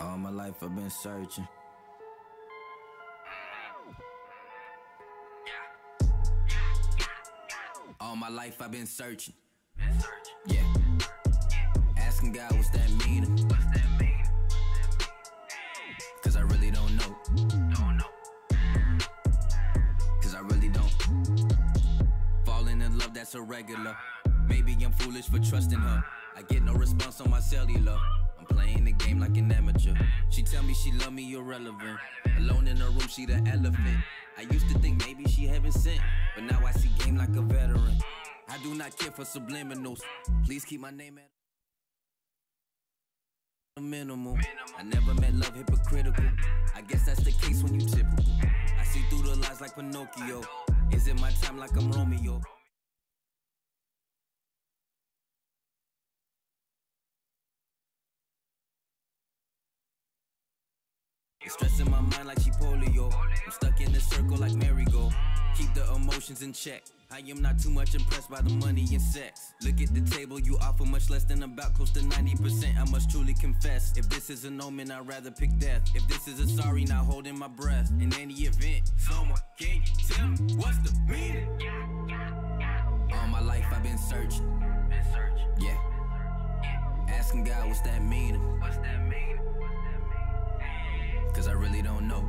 All my life I've been searching. All my life I've been searching. Yeah. Asking God what's that meaning? Cause I really don't know. Cause I really don't. Falling in love, that's irregular. Maybe I'm foolish for trusting her. I get no response on my cellular. I'm playing the game like an amateur. She tell me she love me irrelevant. Alone in her room, she the elephant. I used to think maybe she heaven sent, but now I see game like a veteran. I do not care for subliminals. Please keep my name at a minimal. I never met love hypocritical. I guess that's the case when you typical. I see through the lies like Pinocchio. Is it my time like I'm Romeo? It's stressing my mind like she polio. I'm stuck in this circle like merry-go. Keep the emotions in check. I am not too much impressed by the money and sex. Look at the table, you offer much less than about close to 90%. I must truly confess, if this is an omen, I'd rather pick death. If this is a sorry, not holding my breath. In any event, someone, can you tell me what's the meaning? All my life I've been searching. Yeah. Asking God what's that meaning? Cause I really don't know.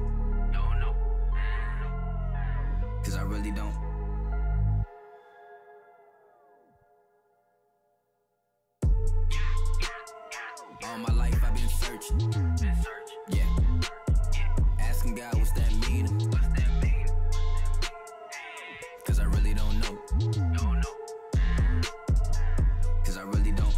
Cause I really don't. All my life I've been searching. Yeah. Asking God what's that meaning? Cause I really don't know. Cause I really don't.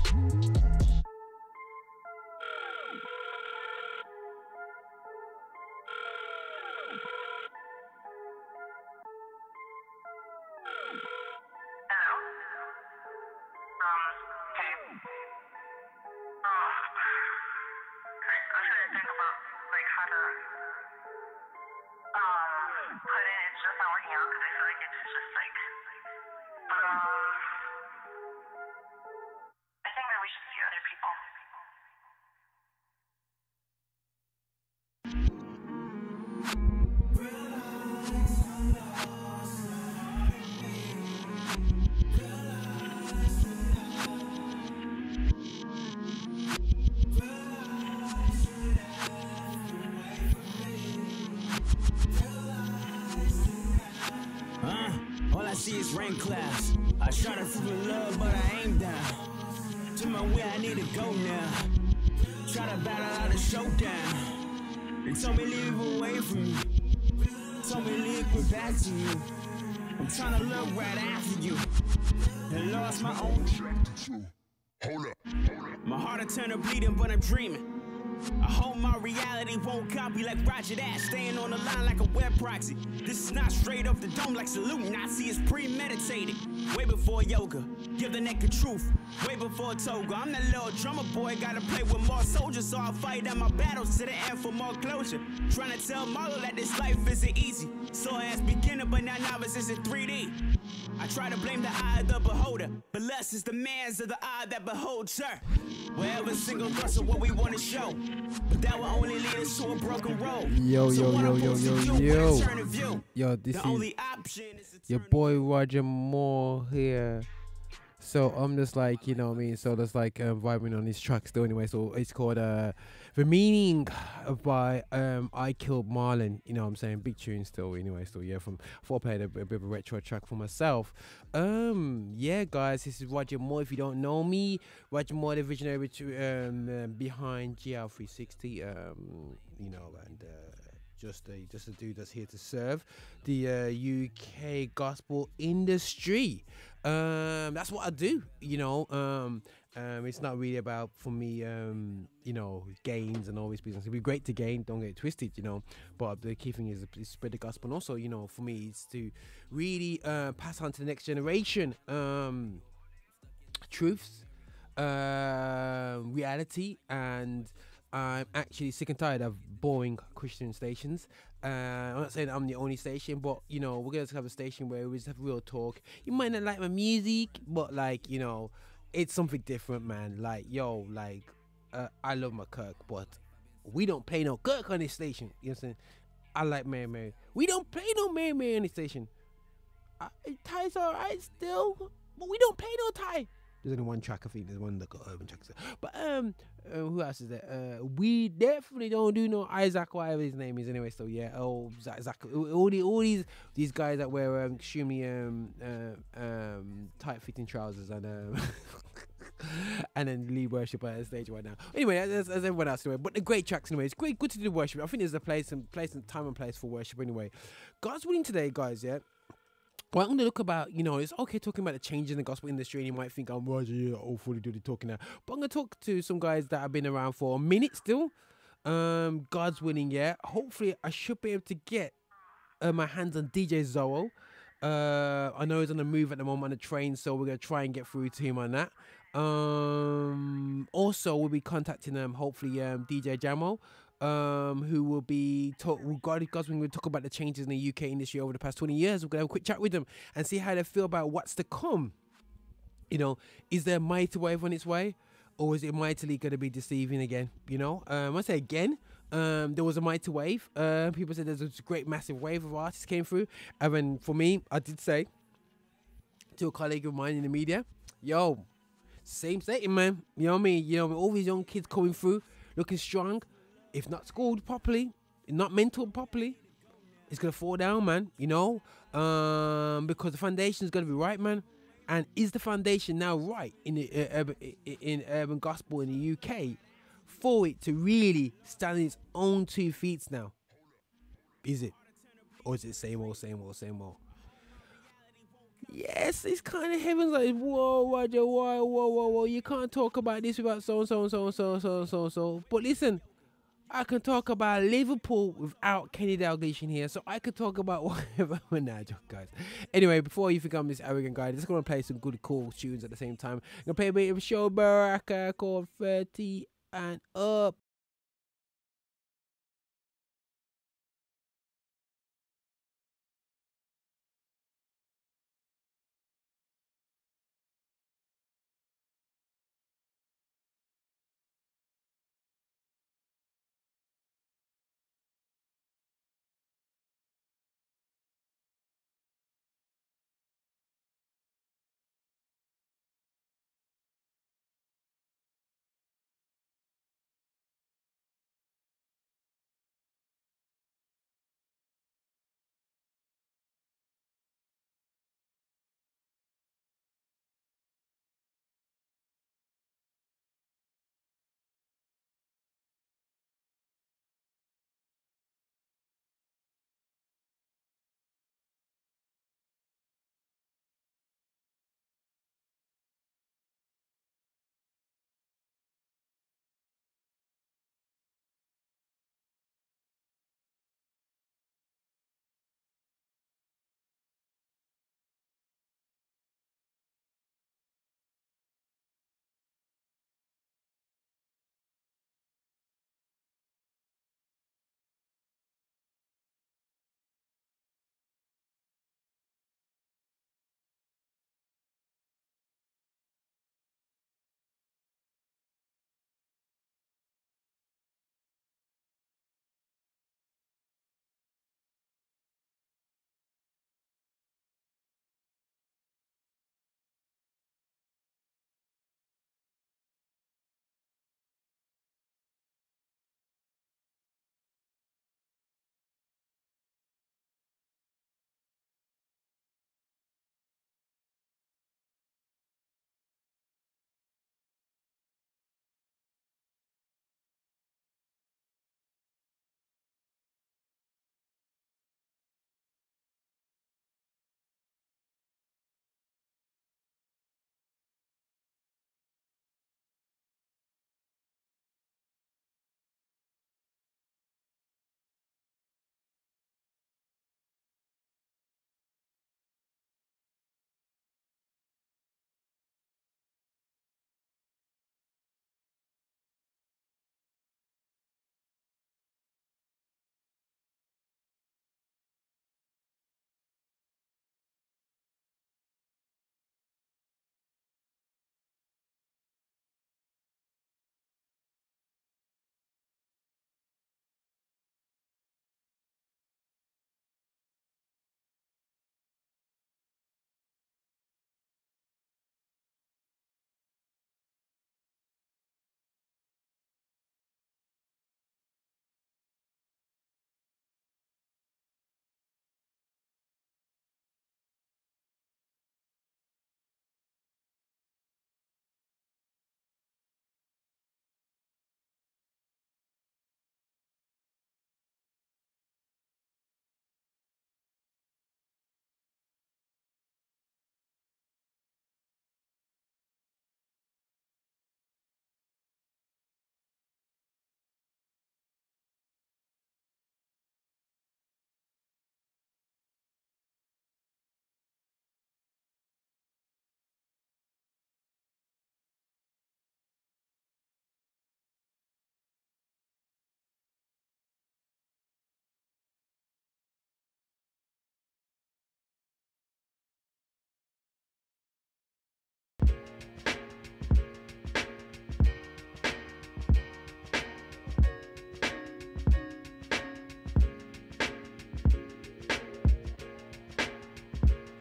Rain clouds. I try to feel love, but I ain't down. To my way, I need to go now. Try to battle out a showdown. They told me leave away from you. Told me leave back to you. I'm trying to look right after you. And lost my own track to true. Hold up. My heart will turn to bleeding, but I'm dreaming. I hope my reality won't copy like Roger that. Staying on the line like a web proxy. This is not straight off the dome like saluting. Nazi is premeditated. Way before yoga, give the neck a truth. Way before toga, I'm that little drummer boy. Gotta play with more soldiers, so I'll fight out my battles to the end for more closure. Trying to tell Marlo that this life isn't easy. So as beginner, but now novice is in 3D. I try to blame the eye of the beholder, but less is the man's of the eye that beholds her. Wherever single thrust of what we want to show, but that will only lead us to a broken road. Yo, this is your boy Roger Moore here. So I'm just like, you know what I mean? So that's like vibing on this track still anyway. So it's called The Meaning by Ikilledmarlon. You know what I'm saying? Big tune still anyway. So yeah, I thought I played a bit of a retro track for myself. Yeah, guys, this is Roger Moore. If you don't know me, Roger Moore, the visionary behind GL360. You know, and just a dude that's here to serve the UK gospel industry. That's what I do, you know. It's not really about, for me, you know, gains and all this business. It'd be great to gain, don't get it twisted, you know, but the key thing is spread the gospel. And also, you know, for me, it's to really pass on to the next generation truths, reality, and I'm actually sick and tired of boring Christian stations. I'm not saying I'm the only station, but you know, we're gonna have a station where we just have real talk. You might not like my music, but like, you know, it's something different, man. Like, yo, like I love my Kirk, but We don't play no Kirk on this station. You know what I'm saying? I like Mary Mary. We don't play no Mary Mary on this station. Thai's alright still, but we don't play no Thai. There's only one track, I think. There's one that got urban tracks. But who else is there? We definitely don't do no Isaac, whatever his name is anyway. So yeah, Zach, all these guys that wear extremely tight fitting trousers and and then lead worship at the stage right now. Anyway, as everyone else anyway. But the great tracks anyway. It's good to do worship. I think there's a place and time and place for worship anyway. God's willing today, guys. Yeah. Well, I'm going to look about, it's okay talking about the change in the gospel industry, and you might think I'm Roger, all fully do the talking now. But I'm going to talk to some guys that have been around for a minute still. God's willing, yeah. Hopefully, I should be able to get my hands on DJ Zoe. I know he's on the move at the moment on the train, so we're going to try and get through to him on that. Also, we'll be contacting hopefully DJ Jamo. Who will be God's willing, we'll talk about the changes in the UK industry over the past 20 years. We're gonna have a quick chat with them and see how they feel about what's to come. Is there a mighty wave on its way, or is it mightily gonna be deceiving again? I say again. There was a mighty wave. People said there's a great massive wave of artists came through, and then for me, I did say to a colleague of mine in the media, yo, same setting, man. You know what I mean? All these young kids coming through, looking strong. If not schooled properly, not mentored properly, it's gonna fall down, man. Because the foundation is gonna be right, man. And is the foundation now right in the urban gospel in the UK for it to really stand on its own 2 feet now? Is it, or is it same old? Yes, it's kind of heavens like, whoa, Roger, whoa. You can't talk about this without so. But listen. I can talk about Liverpool without Kenny Dalglish in here, so I could talk about whatever. Nah, guys. Anyway, before you think I'm this arrogant guy, I'm just gonna play some good, cool tunes at the same time. I'm gonna play a bit of Sho Baraka called 30 and Up.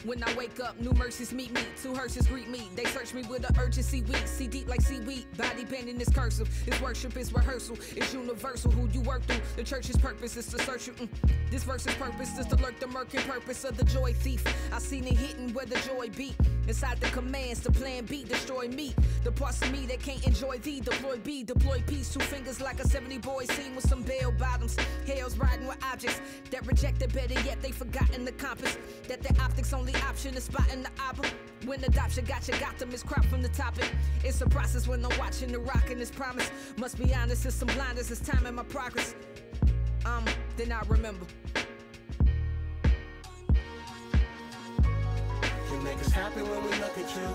When I wake up, new mercies meet me, 2 hearses greet me. They search me with an urgency, weak, see deep like seaweed. Body bending is cursive, it's worship, it's rehearsal. It's universal, who you work through. The church's purpose is to search you. This verse's purpose is to lurk the murky purpose of the joy thief. I seen it hitting where the joy beat. Inside the commands, the plan B, destroy me. The parts of me that can't enjoy thee. Deploy B, deploy peace. 2 fingers like a 70 boy scene with some bell bottoms. Hell's riding with objects that rejected, better yet they forgotten the compass. That their optics only option is spotting the opera. When adoption got them is crop from the topic. It's a process when I'm watching the rock and this promise. Must be honest, it's some blinders, it's time in my progress. Then I remember. You make us happy when we look at you.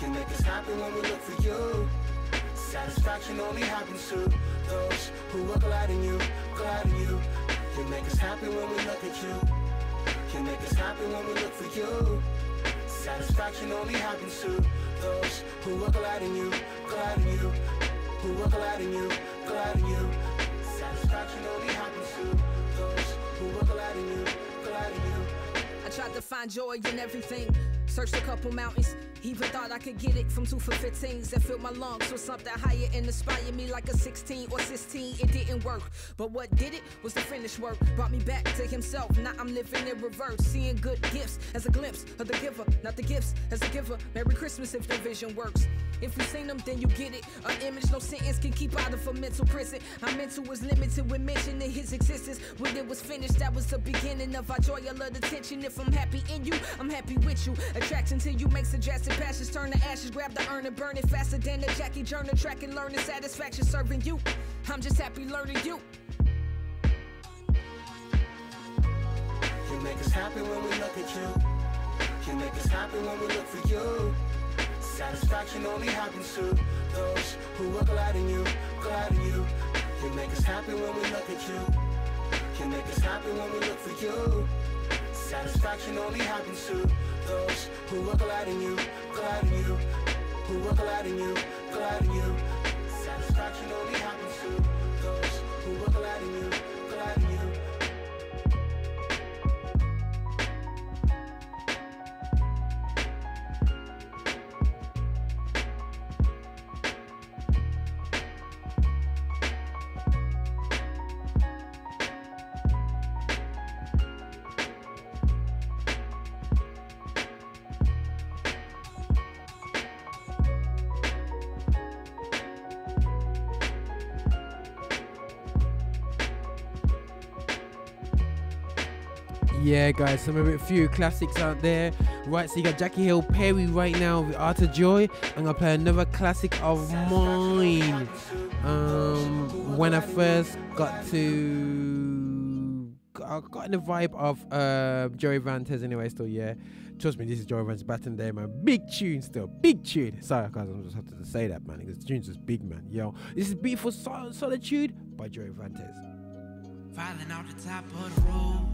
You make us happy when we look for you. Satisfaction only happens to those who are glad in you, glad in you. You make us happy when we look at you. You make us happy when we look for you. Satisfaction only happens to those who are glad in you, glad in you. Who are glad in you, glad in you. Satisfaction only happens to those who are glad in you, glad in you. I tried to find joy in everything. Searched a couple mountains, even thought I could get it from 2 for 15s that filled my lungs with something higher and inspired me like a 16 or 16. It didn't work, but what did it was the finished work. Brought me back to himself, now I'm living in reverse. Seeing good gifts as a glimpse of the giver, not the gifts as a giver. Merry Christmas if the vision works. If you've seen them, then you get it. An image no sentence can keep out of a mental prison. Our mental was limited when mentioning his existence. When it was finished, that was the beginning of our joy. I love the tension. If I'm happy in you, I'm happy with you. Attraction to you makes the drastic passions turn to ashes. Grab the urn and burn it faster than the Jackie Journal track and learning satisfaction serving you. I'm just happy learning you. You make us happy when we look at you. You make us happy when we look for you. Satisfaction only happens to those who are glad in you, glad in you. You make us happy when we look at you. You make us happy when we look for you. Satisfaction only happens to those who are glad in you, glad in you. Who are glad in you, glad in you. Satisfaction only happens to those who are glad in you, glad in you. Yeah, guys, some of a few classics out there. Right, so you got Jackie Hill Perry right now with Art of Joy. I'm gonna play another classic of mine. When I first got to, I got in the vibe of Joey Vantes anyway. Still, yeah. Trust me, this is Joey Vantes back in the day, man. Big tune, still big tune. Sorry, guys, I'm just having to say that, man, because the tune's just big, man. Yo, this is Beautiful Solitude by Joey Vantes. Falling off the top of the road.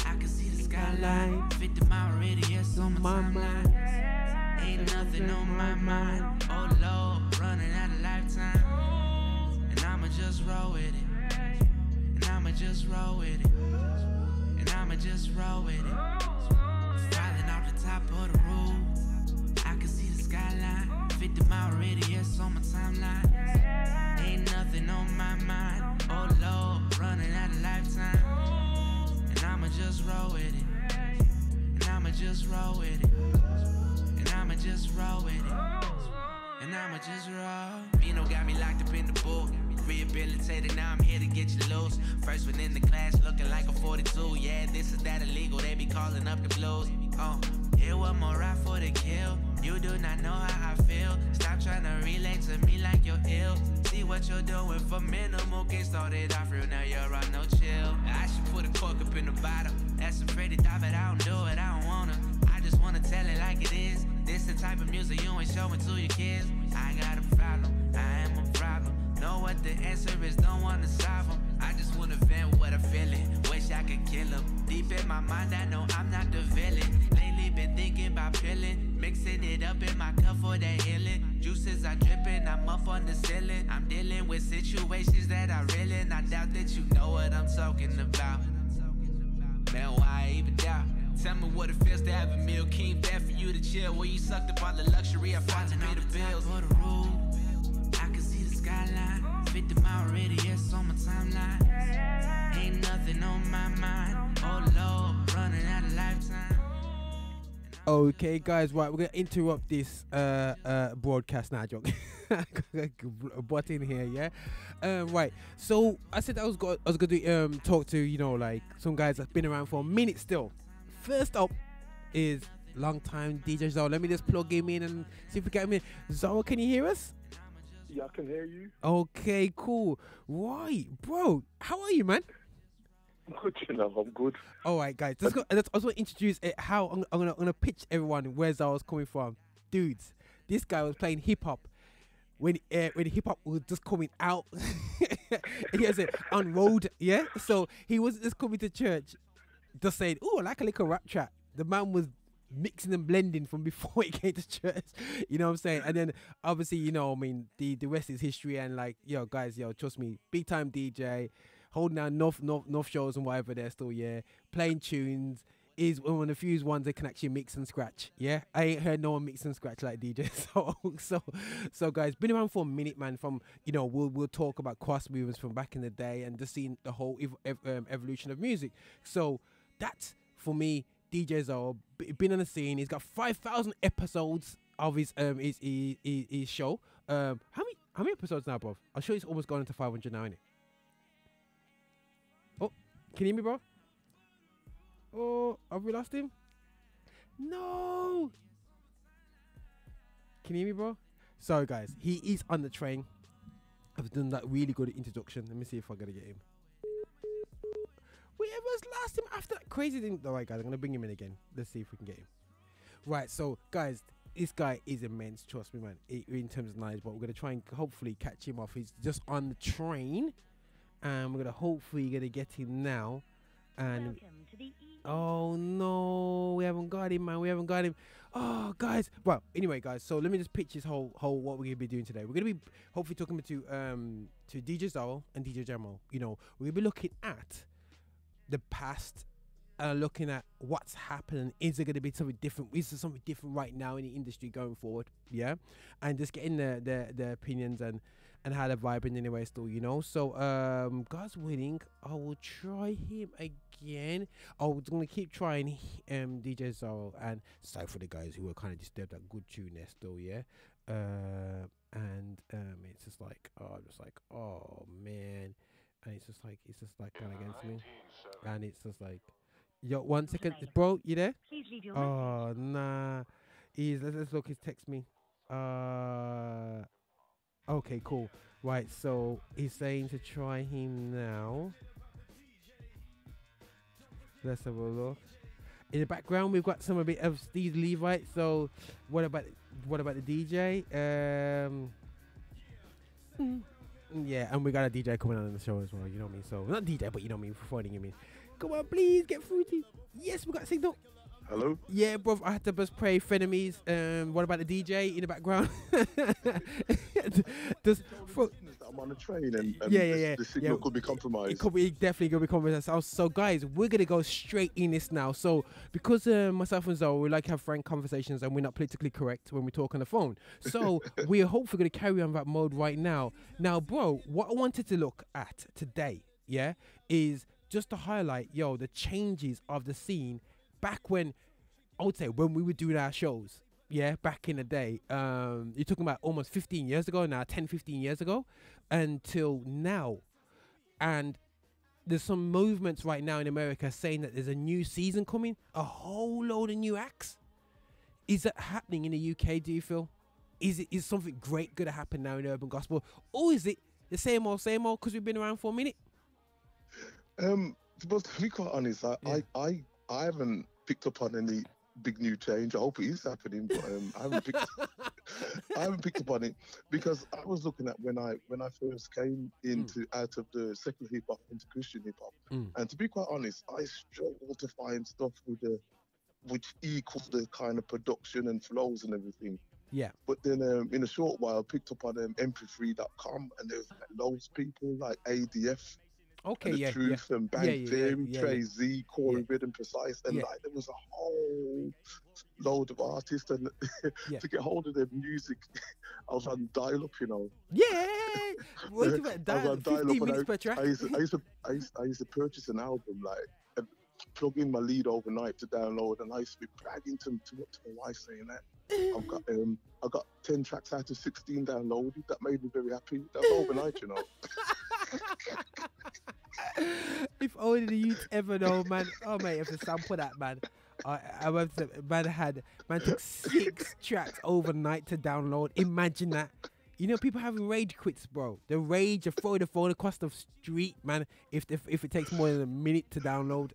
I can see the skyline, 50 mile radius on my timeline. Ain't nothing on my mind. Oh Lord, running out of lifetime. And I'ma just roll with it. And I'ma just roll with it. And I'ma just roll with it. Falling off the top of the road. I can see the skyline, 50 mile radius on my timeline. Ain't nothing on my mind. Oh Lord, running out of lifetime. And I'ma just roll with it. And I'ma just roll with it. And I'ma just roll with it. And I'ma just roll. Vino got me locked up in the book. Rehabilitated, now I'm here to get you loose. First one in the class, looking like a 42. Yeah, this is that illegal, they be calling up the blues. Here one more ride for the kill. You do not know how I feel. Stop trying to relate to me like you're ill. See what you're doing for minimal. Get started off real, now you're on no chill. I should put a cork up in the bottle. That's afraid to die, but I don't do it, I don't wanna. I just wanna tell it like it is. This the type of music you ain't showing to your kids. I got a problem, I am a problem. Know what the answer is, don't wanna solve them. I just wanna vent what I'm feeling. Wish I could kill them. Deep in my mind, I know I'm not the villain. Lately been thinking about pilling. Mixing it up in my cup for the healing. Juices are dripping, I'm up on the ceiling. I'm dealing with situations that I really not doubt that you know what I'm talking about. Man, why even doubt? Tell me what it feels to have a meal. Came back for you to chill. Where you sucked up all the luxury. I fought to pay the bills. For the road, I can see the skyline. 50-mile radius on my timeline. Ain't nothing on my mind. Oh Lord, running out of lifetime. Okay, guys, right, we're gonna interrupt this broadcast now, John. Butt in here, yeah. Right. So I said I was gonna talk to, you know, like some guys that's been around for a minute still. First up is long time DJ Zoe. Let me just plug him in and see if we get him in. Zoe, can you hear us? Yeah, I can hear you. Okay, cool. Right, bro. How are you, man? I'm good, you know. I'm good. All right, guys. I just want to introduce how I'm gonna pitch everyone where Zoe's coming from. Dudes, this guy was playing hip hop when hip hop was just coming out. He has it on road, yeah. So he wasn't just coming to church, just saying, "Oh, I like a little rap track." The man was mixing and blending from before he came to church. You know what I'm saying? And then obviously, you know, I mean, the rest is history. And like, yo, guys, yo, trust me, big time DJ. Holding down enough shows and whatever they're still, yeah. Playing tunes is one of the few ones they can actually mix and scratch, yeah. I ain't heard no one mix and scratch like DJ. So guys, been around for a minute, man. From, you know, we'll talk about cross movements from back in the day and just seeing the whole evolution of music. So that's for me, DJ Zoe. Been on the scene. He's got 5,000 episodes of his show. How many episodes now, bro? I'm sure he's almost gone into 500 now, innit? Can you hear me, bro? Oh, have we lost him? No. Can you hear me, bro? Sorry, guys. He is on the train. I've done that really good introduction. Let me see if I'm going to get him. Whoever's lost him after that crazy thing. All right, guys. I'm going to bring him in again. Let's see if we can get him. Right. So, guys, this guy is immense. Trust me, man. In terms of knowledge. But we're going to try and hopefully catch him off. He's just on the train. And we're gonna hopefully get him now. And oh no, we haven't got him, man. We haven't got him. Oh, guys. Well, anyway, guys. So let me just pitch this whole what we're gonna be doing today. We're gonna be hopefully talking to DJ Zoe and DJ Jamal. You know, we're gonna be looking at the past, looking at what's happening. Is there gonna be something different? Is there something different right now in the industry going forward? Yeah, and just getting the opinions and how they're vibing anyway still, you know. So God's willing, I will try him again. I was gonna keep trying DJ Zoe, and sorry for the guys who were kind of disturbed that good tune there still, yeah. And it's just like oh man, and it's just like kind of against me, and it's just like, yo, 1 second, bro, you there? Please leave your oh nah, let's look, he's text me. Okay, cool. Right, so he's saying to try him now. Let's have a look. In the background, we've got some a bit of these Levite. So, what about the DJ? Yeah, and we got a DJ coming on the show as well. You know what I mean? So not DJ, but you know what I mean, for phoning him in. Come on, please get through to. Yes, we got a signal. Hello? Yeah, bro, I had to just pray Frienemies. What about the DJ in the background? I'm on a train and yeah. The signal could be compromised. It could be definitely going to be compromised. So, guys, we're going to go straight in this now. So, because myself and Zoe, we like to have frank conversations and we're not politically correct when we talk on the phone. So, we're hopefully going to carry on that mode right now. Now, bro, what I wanted to look at today, yeah, is just to highlight, the changes of the scene back when, I would say, when we were doing our shows, yeah, back in the day. You're talking about almost 15 years ago now, 10, 15 years ago, until now. And there's some movements right now in America saying that there's a new season coming, a whole load of new acts. Is that happening in the UK, do you feel? Is something great going to happen now in urban gospel? Or is it the same old, because we've been around for a minute? But to be quite honest, I haven't picked up on any big new change. I hope it is happening, but I haven't picked up on it, because I was looking at when I first came into out of the secular hip hop into Christian hip hop, and to be quite honest, I struggle to find stuff which equals the kind of production and flows and everything. Yeah. But then in a short while, I picked up on mp3.com, and there's loads of people like ADF. Okay, and the yeah, Truth yeah. and Bang Yeah, yeah, Theory, yeah, Trey yeah. Z, Corey Yeah. Rhythm Precise, and Yeah. like there was a whole load of artists, and Yeah. to get hold of their music, I was on dial-up, you know. Yeah. Wait a minute, I was on dial-up, 15 minutes per and track. I used to purchase an album, like, and plug in my lead overnight to download, and I used to be bragging to my wife saying that I got 10 tracks out of 16 downloaded. That made me very happy. That was overnight, you know. If only the youth ever know, man. Oh mate, if the sample that, man. I was man took 6 tracks overnight to download. Imagine that. You know, people having rage quits, bro. The rage of throwing the phone across the street, man. If it takes more than a minute to download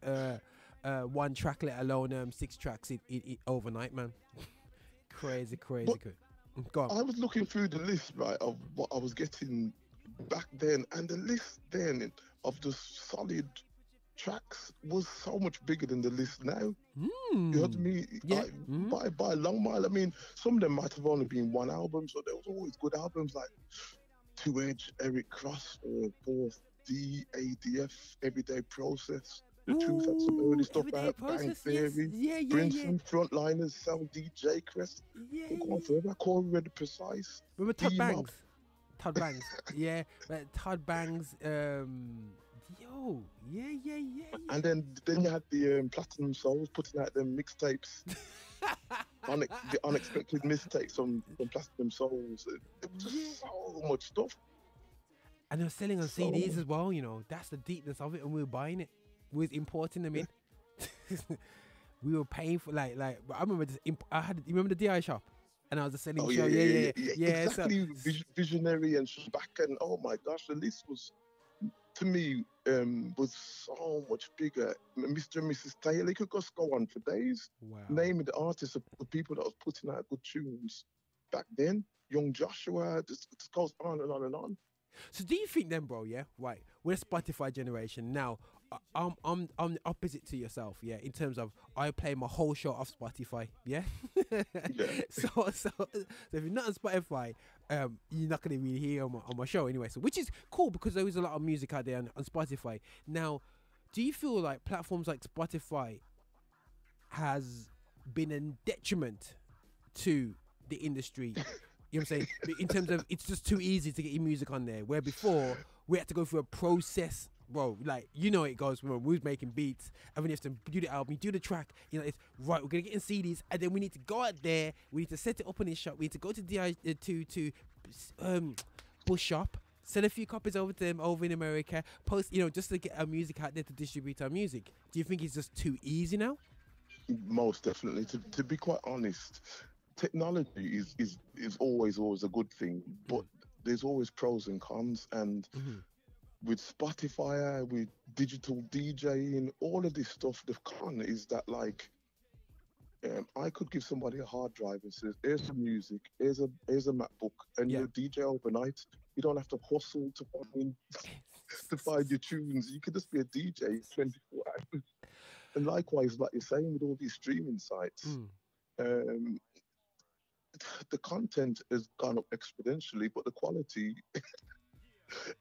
1 track, let alone 6 tracks it overnight, man. Crazy. Go on. I was looking through the list, right, of what I was getting back then, and the list then of the solid tracks was so much bigger than the list now. You know what I mean? Yeah. Like, by a long mile. I mean, some of them might have only been 1 album, so there was always good albums like Two Edge, Eric Cross, 4D, ADF, Everyday Process, The Truth, had some early stuff out, Bang Theory, yes. Brinson, Frontliners, Cell DJ, Crest, go on further, Corey Rhythm Precise. Remember Todd D-Mob. Bangs? Todd Bangs. Yeah. Todd Bangs. And then you had the Platinum Souls putting out them mixtapes. The unexpected mistakes from Platinum Souls. It was just so much stuff. And they were selling on CDs as well, you know. That's the deepness of it, and we were buying it. We was importing them in. We were paying for like I remember this, you remember the DI shop? And I was just selling show. Yeah. Exactly. Visionary and back, and oh my gosh, the list was, to me, was so much bigger. Mr. and Mrs. Taylor could just go on for days, naming the artists of the people that was putting out good tunes back then. Young Joshua, just goes on and on and on. So do you think then, bro? Yeah, right. We're a Spotify generation now. I'm the opposite to yourself, yeah. In terms of I play my whole show off Spotify, yeah. So if you're not on Spotify, you're not gonna really hear on my show anyway. So which is cool because there is a lot of music out there on Spotify. Now, do you feel like platforms like Spotify has been a detriment to the industry? You know what I'm saying? In terms of it's just too easy to get your music on there, where before we had to go through a process, bro. Like, you know, it goes when we was making beats, and then you have to do the album, you do the track, you know, it's right, we're gonna get in CDs, and then we need to go out there, we need to set it up in his shop, we need to go to DI to Bush Shop, sell a few copies over to them over in America, post, you know, just to get our music out there to distribute our music. Do you think it's just too easy now? Most definitely. To be quite honest, technology is always a good thing, but there's always pros and cons, and with Spotify, with digital DJing, all of this stuff, the con is that, like, I could give somebody a hard drive and say, here's some music, here's a MacBook, and you're a DJ overnight. You don't have to hustle to find your tunes. You could just be a DJ 24 hours. And likewise, like you're saying, with all these streaming sites, the content has gone up exponentially, but the quality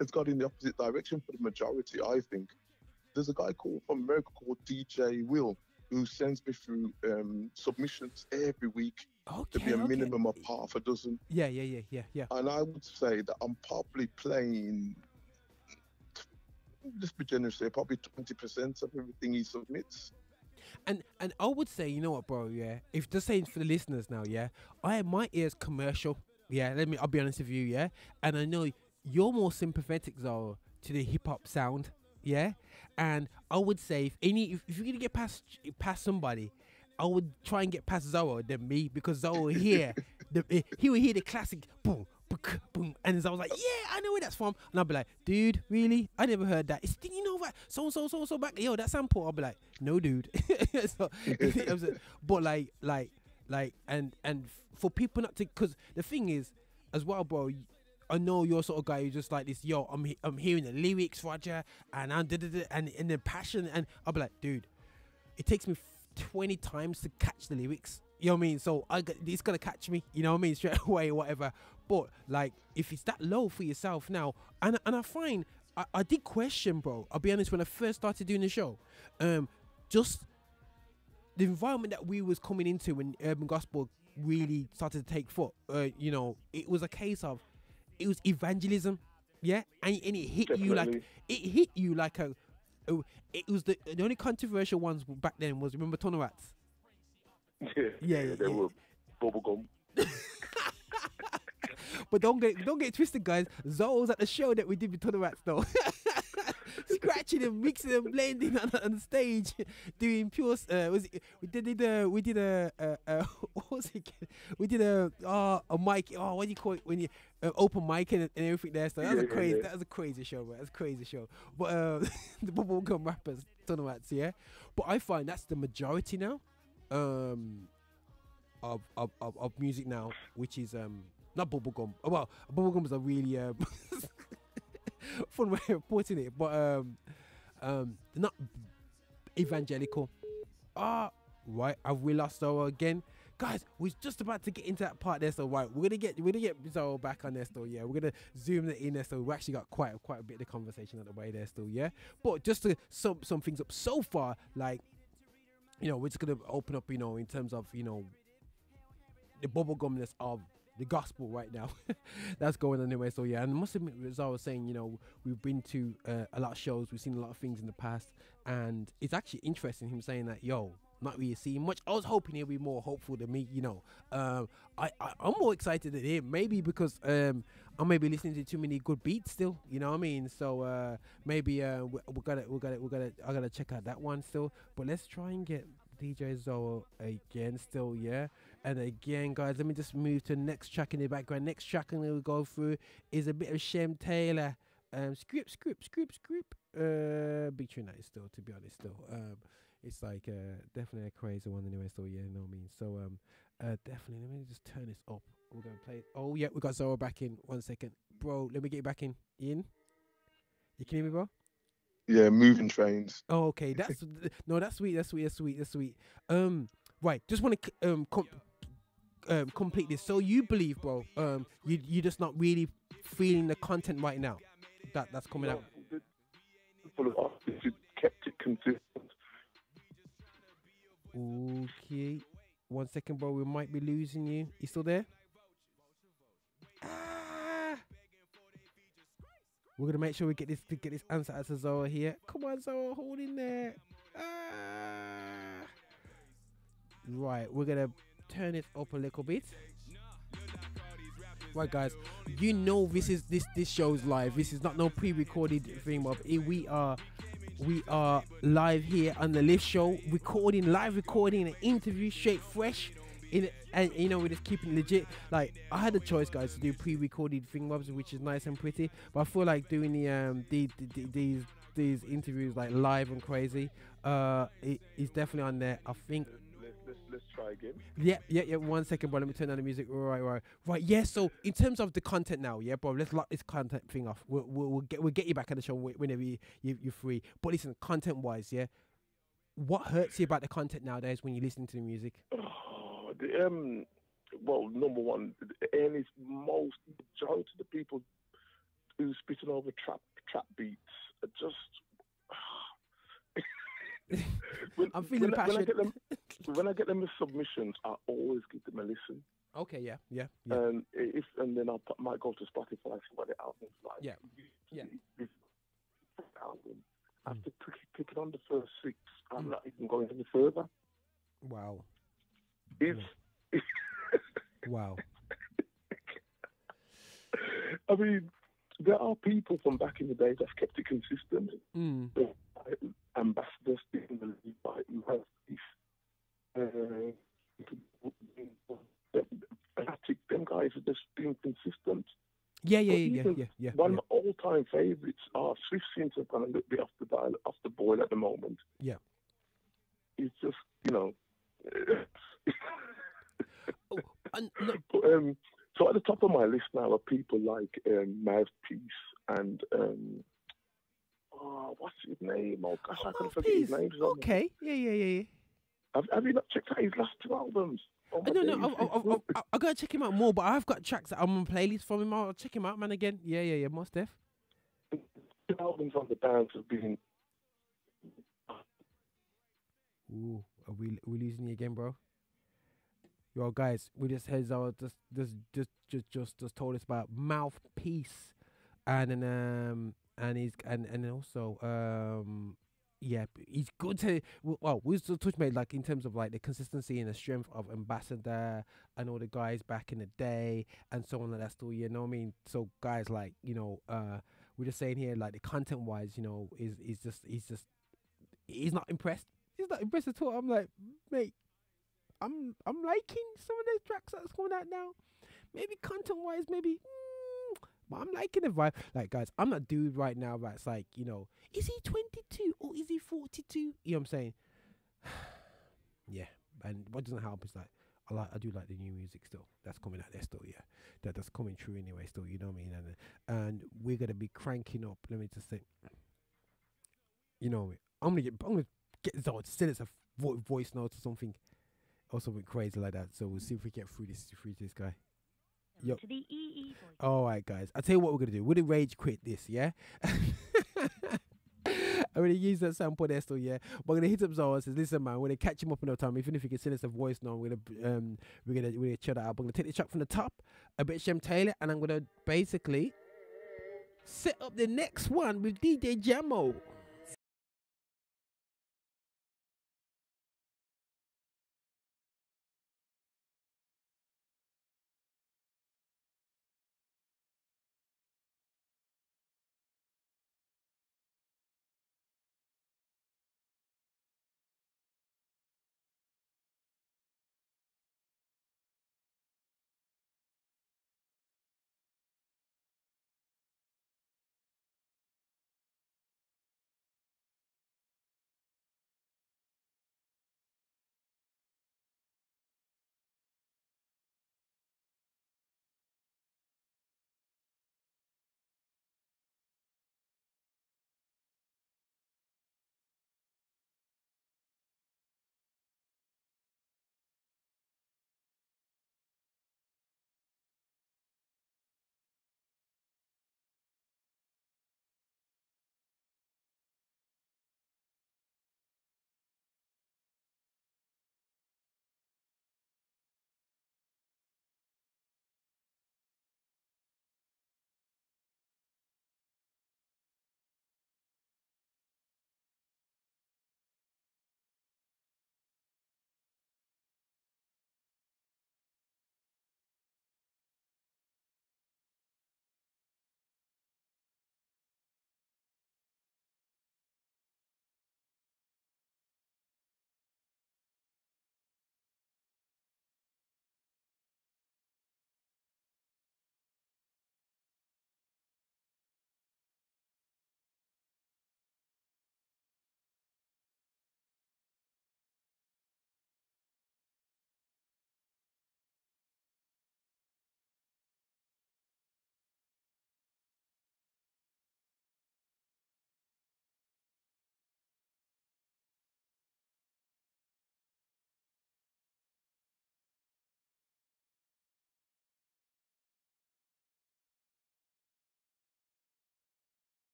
has gone in the opposite direction for the majority, I think. There's a guy from America called DJ Will, who sends me through submissions every week to be a minimum of half a dozen. Yeah. And I would say that I'm probably playing, let's be generous here, probably 20% of everything he submits. And I would say, you know what, bro, yeah, if just saying for the listeners now, yeah, my ear's commercial, yeah, I'll be honest with you, yeah, and I know you're more sympathetic, Zoe, to the hip-hop sound, yeah, and I would say if you're gonna get past somebody, I would try and get past Zoe than me, because Zoe will hear he will hear the classic boom, boom, and I was like, yeah, I know where that's from, and I'll be like, dude, really? I never heard that. It's, you know, that so back, yo, that sample. I'll be like, no, dude. So, but like, and for people not to, because the thing is, as well, bro, I know you're sort of guy who's just like this, yo, I'm hearing the lyrics, Roger, and and the passion, and I'll be like, dude, it takes me 20 times to catch the lyrics. You know what I mean? So it's gonna catch me, you know what I mean, straight away or whatever. But like, if it's that low for yourself now, and I find I did question, bro. I'll be honest, when I first started doing the show, just the environment that we was coming into when urban gospel really started to take foot. You know, it was a case of, it was evangelism, yeah, and it hit you like it was the only controversial ones back then was, remember Tunnel Rats? Yeah, they were bubblegum. But don't get it twisted, guys. Zoe was at the show that we did with Tunnel Rats, though. Scratching and mixing and blending on the stage, doing pure. We did a what was it? We did a mic. Oh, what do you call it when you open mic and everything there? So that was a crazy show, bro. That's a crazy show. But the bubblegum rappers, Tunnel Rats, yeah. But I find that's the majority now, of music now, which is not bubblegum. Well, bubblegum is a really fun way of putting it, but not evangelical. Right, have we lost Zoe again? Guys, we're just about to get into that part there, so right, we're gonna get Zoe back on there still, yeah. We're gonna zoom it in there, so we actually got quite a bit of the conversation on the way there still, yeah. But just to sum things up so far, like, you know, we're just gonna open up, you know, in terms of, you know, the bubblegumness of the gospel right now. That's going on anyway. So yeah, and I must admit, as I was saying, you know, we've been to a lot of shows, we've seen a lot of things in the past, and it's actually interesting him saying that, yo, not really seeing much. I was hoping he'll be more hopeful than me, you know. I'm more excited than him, maybe because I may be listening to too many good beats still, you know what I mean? So maybe I gotta check out that one still. But let's try and get DJ Zoe again still, yeah. And again, guys, let me just move to the next track in the background. Next track I'm going to go through is a bit of Shem Taylor. Script. Big tune that is still, to be honest, still. It's like definitely a crazy one anyway, so yeah, you know what I mean? So definitely, let me just turn this up. We're going to play it. Oh, yeah, we got Zoe back in. 1 second. Bro, let me get you back in. Ian? You can hear me, bro? Yeah, moving trains. Oh, okay. That's that's sweet. Right, just want to complete this. So you believe, bro, you're just not really feeling the content right now that's coming out. Full of artists, you kept it consistent. Okay, 1 second, bro. We might be losing you. You still there? We're gonna make sure we get this answer out to Zoe here. Come on, Zoe, hold in there. Right, we're gonna turn it up a little bit. Right, guys, you know this show's live. This is not no pre-recorded thing, but we are live here on the Lift Show, live recording an interview straight fresh. And you know, we're just keeping legit. Like, I had a choice, guys, to do pre-recorded thingwabs, which is nice and pretty, but I feel like doing these interviews like live and crazy is definitely on there. I think let's try again. Yeah. 1 second, bro. Let me turn on the music. Right. Yeah. So in terms of the content now, yeah, bro. Let's lock this content thing off. We'll get you back on the show whenever you're free. But listen, content wise, yeah, what hurts you about the content nowadays when you listen to the music? Well, number one, and it's most majority of the people who spitting over trap beats are just. I'm feeling passionate. When I get them as submissions, I always give them a listen. Okay, yeah. And then I might go to Spotify see what the album's like. Yeah. This album, after picking on the first 6, I'm not even going any further. Wow. Wow. I mean, there are people from back in the day that's kept it consistent. Ambassadors in the Levite who have these them guys are just being consistent. Yeah. One of my all-time favourites are Swift seems to have gone a little bit off the boil at the moment. Yeah. It's just, you know. So at the top of my list now are people like Mouthpiece and what's his name? Oh gosh, I can't forget his name. Okay, yeah. Have you not checked out his last 2 albums? No, I gotta check him out more. But I've got tracks that I'm on playlist from him. I'll check him out, man. Again, yeah, most def. albums on the dance have been. Ooh, are we losing you again, bro? Yo, guys, we just heads out. Just told us about Mouthpiece, and then and also yeah, he's good to. Well, we still touch made like in terms of like the consistency and the strength of Ambassador and all the guys back in the day and so on like that. Still, you know what I mean. So guys, like we're just saying here like the content wise, is just he's not impressed. He's not impressed at all. I'm like, mate, I'm liking some of those tracks that's going out now. Maybe content wise, maybe, but I'm liking the vibe. Like, guys, I'm not dude right now that's like, is he 22 or is he 42? You know what I'm saying? Yeah, and what doesn't help is like I do like the new music still. That's coming out there still. Yeah, that's coming true anyway. Still, you know what I mean? And we're gonna be cranking up. Let me just say, I'm gonna get Zoe to send us a voice note or something crazy like that. So we'll see if we get through this guy. Yo. To the EE voice. All right, guys. I'll tell you what we're gonna do. We're gonna rage quit this, yeah. I'm gonna use that sample there still, yeah. But I'm gonna hit up Zoe and says, listen, man, we're gonna catch him up in no time. Even if you can send us a voice note, we're gonna chill that out. I'm gonna take the track from the top, a bit Shem Taylor, and I'm gonna basically set up the next one with DJ Jamo.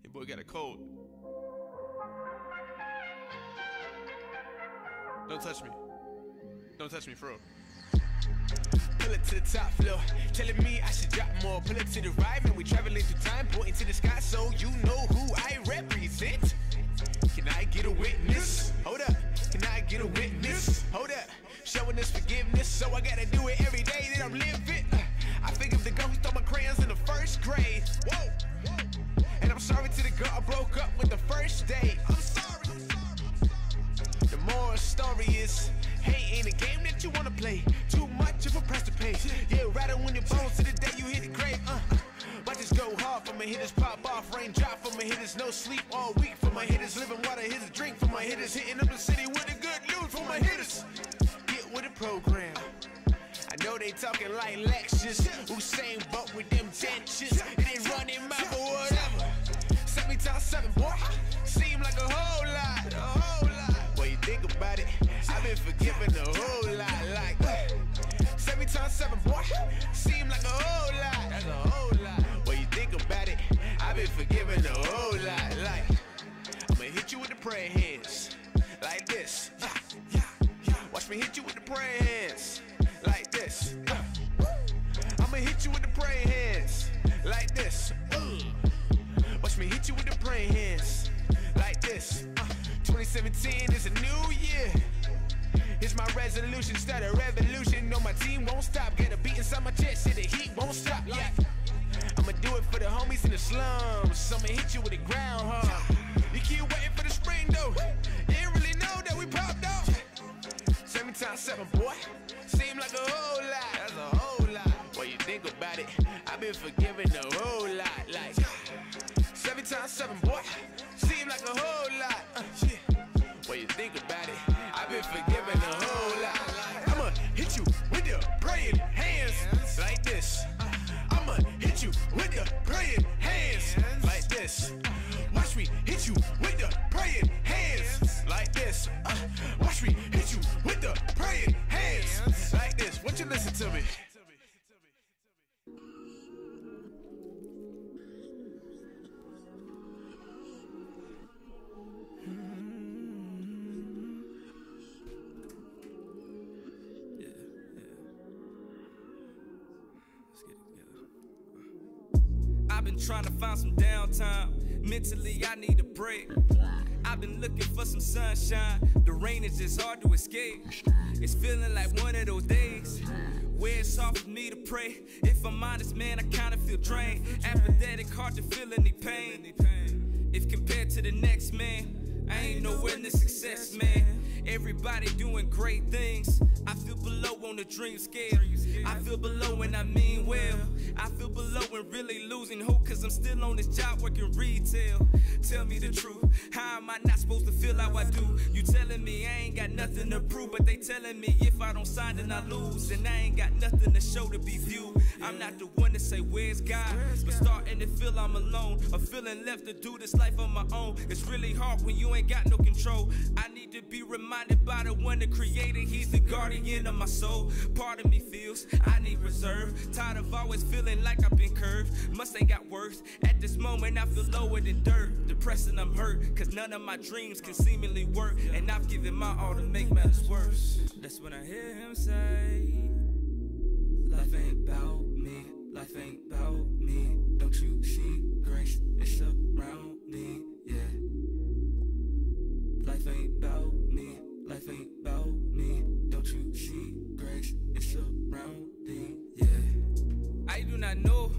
Your boy got a cold. Don't touch me. Don't touch me, bro. Pull it to the top floor, telling me I should drop more. Pull it to the right, man, we traveling through time, pointing to the sky so you know who I represent. Can I get a witness? Hold up. Can I get a witness? Hold up. Showing this forgiveness, so I gotta do it every day that I'm living. I think of the girl who stole my crayons in the first grade. Whoa. And I'm sorry to the girl I broke up with the first day. I'm sorry. The moral story is, hey, ain't a game that you wanna play. Too much of a price to pay. Yeah, rather when your bones to the day you hit the grave. Watch this go hard for my hitters, pop off, rain drop for my hitters, no sleep all week for my hitters, living water, here's a drink for my hitters, hitting up the city with the good news for my hitters. Get with the program. I know they talking like lectures. Usain Bolt with them dentures. It ain't running mouth or whatever. 7 times 7, boy. Seem like a whole lot, a whole lot. When you think about it, I've been forgiven a whole lot. Like 7 times 7, boy. Seem like a whole lot. That's a whole lot. When you think about it, I've been forgiven a whole lot. Like I'ma hit you with the praying hands, like this. Watch me hit you with the praying hands, like this. I'ma hit you with the praying hands, like this. Watch me hit you with the praying hands, like this. 2017 is a new year. Here's my resolution, start a revolution. No, my team won't stop. Get a beat inside my chest, so the heat won't stop. Yeah, I'ma do it for the homies in the slums. I'ma hit you with the groundhog. You keep waiting for the spring though. You didn't really know that we popped off. 7 times 7, boy. Seem like a whole lot. That's a whole lot. When you think about it, I've been forgiven a whole lot. Like 7 times 7, boy. Seem like a whole lot. When you think about it, I've been forgiven a whole lot. I'ma hit you with the praying hands, like this. I'ma hit you with the praying hands, like this. Watch me hit you with the praying hands, like this. Watch me hit you with the praying hands, like this. Won't you listen to me? I've been trying to find some downtime. Mentally, I need a break. I've been looking for some sunshine. The rain is just hard to escape. It's feeling like one of those days where it's hard for me to pray. If I'm honest, man, I kinda feel drained. Apathetic, hard to feel any pain. If compared to the next man, I ain't nowhere near success, man. Everybody doing great things. I feel below on the dream scale. I feel below and I mean well. I feel below and really losing hope, cause I'm still on this job working retail. Tell me the truth, how am I not supposed to feel how I do? You telling me I ain't got nothing to prove, but they telling me if I don't sign then I lose. And I ain't got nothing to show to be viewed. I'm not the one to say where's God, but starting to feel I'm alone. A feeling left to do this life on my own. It's really hard when you ain't got no control. I need to be reminded by the one that created. He's the guardian of my soul. Part of me feels I need reserve. Tired of always feeling like I've been curved. Must ain't got worse. At this moment I feel lower than dirt. Depressed and I'm hurt, cause none of my dreams can seemingly work. And I've given my all to make matters worse. That's when I hear him say, life ain't about me, life ain't about me. Don't you see grace, it's around me, yeah. Life ain't about me, life ain't about me. Don't you see grace, it's around me, yeah. I do not know,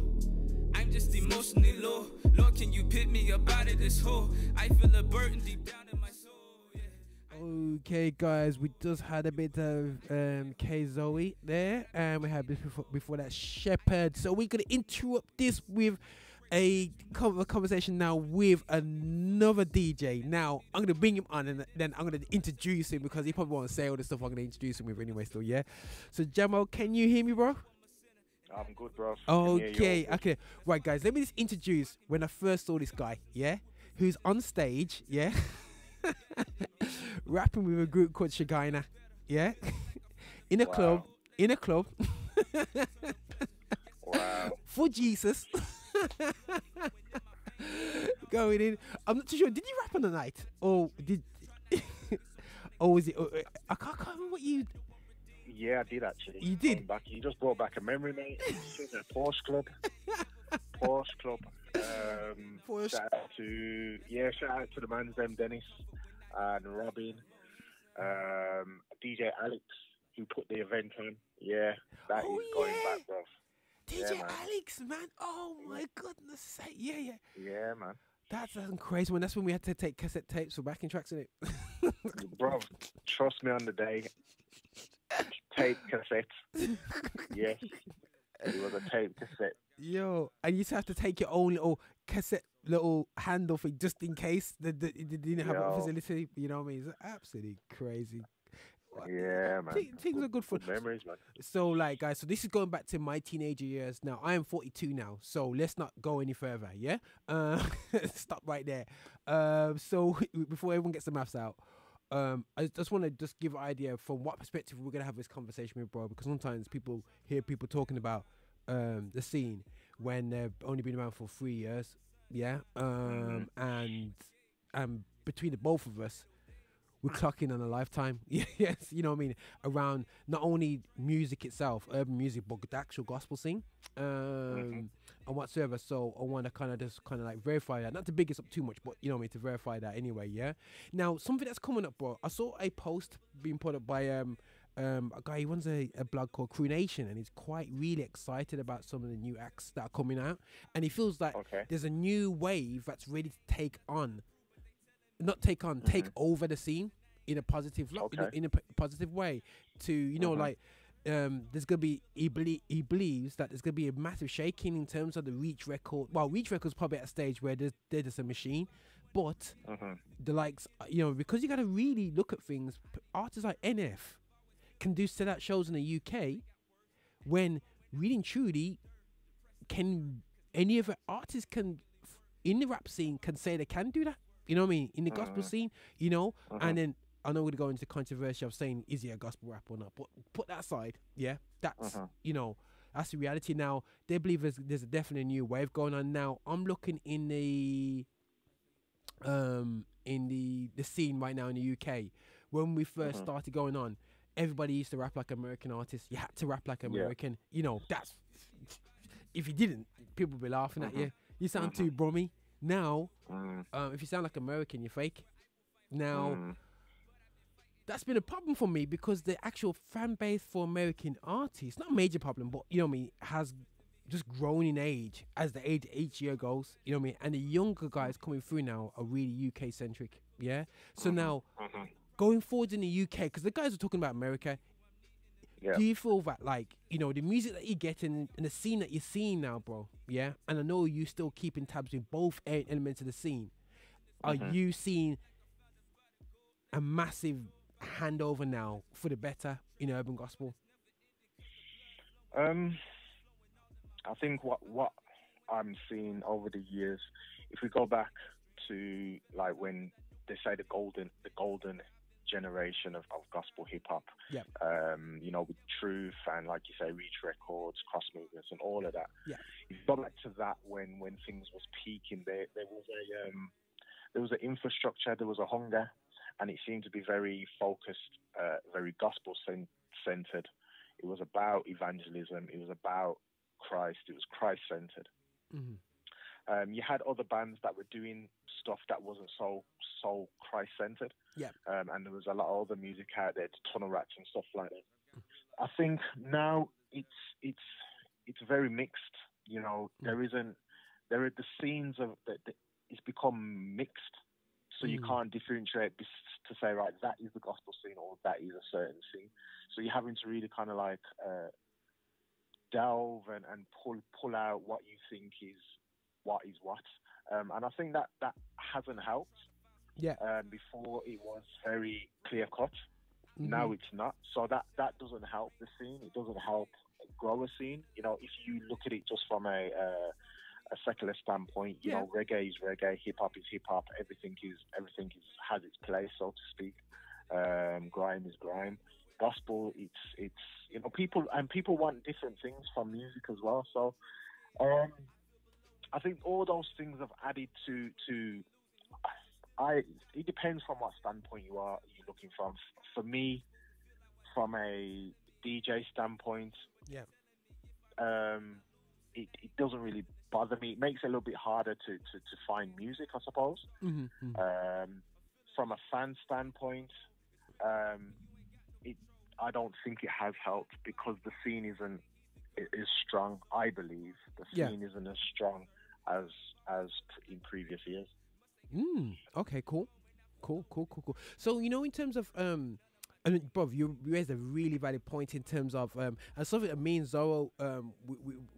I'm just emotionally low. Lord, can you pick me up out of this hole? I feel a burden deep down in my soul, yeah. Okay, guys, we just had a bit of K-Zoe there, and we had before that Shepherd. So we're gonna interrupt this with a conversation now with another DJ. Now I'm gonna bring him on, and then I'm gonna introduce him because he probably won't say all the stuff I'm gonna introduce him with anyway. Still, yeah. So Jamo, can you hear me, bro? I'm good, bro. Okay, okay. Right, guys, let me just introduce when I first saw this guy, yeah, who's on stage, yeah, rapping with a group called Shagina, yeah, in a club, Wow. for Jesus. Going in. I'm not too sure. Did you rap on the night, or did? Or was it? I can't remember what you. Yeah, I did actually. You did? Going back, you just brought back a memory, mate. It's a Porsche Club. Porsche Club. Porsche. Shout out to the man's them, Dennis and Robin, DJ Alex, who put the event on. Yeah, that is going back, bro. DJ man. Alex, man. Oh my goodness sake. Yeah. Yeah, man. That's crazy. That's when we had to take cassette tapes for backing tracks in it. Bro, trust me on the day. Tape cassette. Yes. It was a tape cassette. Yo, and you used to have to take your own little cassette, little handle thing just in case they didn't have a facility. You know what I mean? It's absolutely crazy. Yeah, man. Things are good for memories, man. So, like, guys, so this is going back to my teenager years. Now, I am 42 now, so let's not go any further, yeah? Stop right there. So, before everyone gets the maths out, I just want to just give an idea from what perspective we're going to have this conversation with, bro, because sometimes people hear people talking about the scene when they've only been around for 3 years, yeah? And between the both of us, we're clocking on a lifetime. Yes, you know what I mean? Around not only music itself, urban music, but the actual gospel scene and whatsoever. So I want to kind of like verify that. Not to big us up too much, but you know what I mean, to verify that anyway, yeah? Now, something that's coming up, bro. I saw a post being put up by a guy, he runs a blog called Crew Nation, and he's quite really excited about some of the new acts that are coming out. And he feels like there's a new wave that's ready to take over the scene in a positive in a positive way to, you know, like there's gonna be he believes that there's gonna be a massive shaking in terms of the Reach record. Well, Reach record's probably at a stage where they're just a machine, but the likes, you know, because you gotta really look at things. Artists like NF can do sellout shows in the UK when really and truly can any other artist can in the rap scene can say they can do that. You know what I mean? In the gospel scene, you know, and then I know we're going to go into the controversy of saying, is he a gospel rapper or not? But put that aside, yeah? That's, you know, that's the reality. Now, they believe there's a definitely new wave going on. Now, I'm looking in the scene right now in the UK. When we first started going on, everybody used to rap like American artists. You had to rap like American. Yeah. You know, that's... If you didn't, people would be laughing at you. You sound too brummy. Now, if you sound like American, you're fake. Now, that's been a problem for me because the actual fan base for American artists, not a major problem, but, you know what I mean, has just grown in age as the age each year goes, you know what I mean? And the younger guys coming through now are really UK-centric, yeah? So now, going forward in the UK, because the guys are talking about America, do you feel that, like, you know, the music that you're getting and the scene that you're seeing now, bro, yeah? And I know you still keeping tabs with both elements of the scene. Are you seeing a massive handover now for the better in urban gospel? I think what I'm seeing over the years, if we go back to like when they say the golden generation of gospel hip hop, you know, with Truth and, like you say, Reach Records, Cross Movements, and all of that. Yeah, if you go back to that when things was peaking, there was an infrastructure, there was a hunger, and it seemed to be very focused, very gospel centered. It was about evangelism. It was about Christ. It was Christ centered. You had other bands that were doing stuff that wasn't so Christ centered. And there was a lot of other music out there, tunnel rats and stuff like that. I think now it's very mixed. You know, there are the scenes of it's become mixed, so you can't differentiate to say, right, that is the gospel scene or that is a certain scene. So you're having to really kind of like delve and pull out what you think is what. And I think that hasn't helped. Before it was very clear cut. Now it's not. So that doesn't help the scene. It doesn't help grow a scene. You know, if you look at it just from a secular standpoint, you know, reggae is reggae, hip hop is hip hop. Everything has its place, so to speak. Grime is grime. Gospel, it's you know, people want different things from music as well. So I think all those things have added to. It depends from what standpoint you're looking from. For me, from a DJ standpoint, it doesn't really bother me. It makes it a little bit harder to find music, I suppose. From a fan standpoint, I don't think it has helped because the scene is strong. I believe the scene isn't as strong as in previous years. Okay, cool. So, you know, in terms of I mean, Bob, you raised a really valid point in terms of and something that me and Zorro,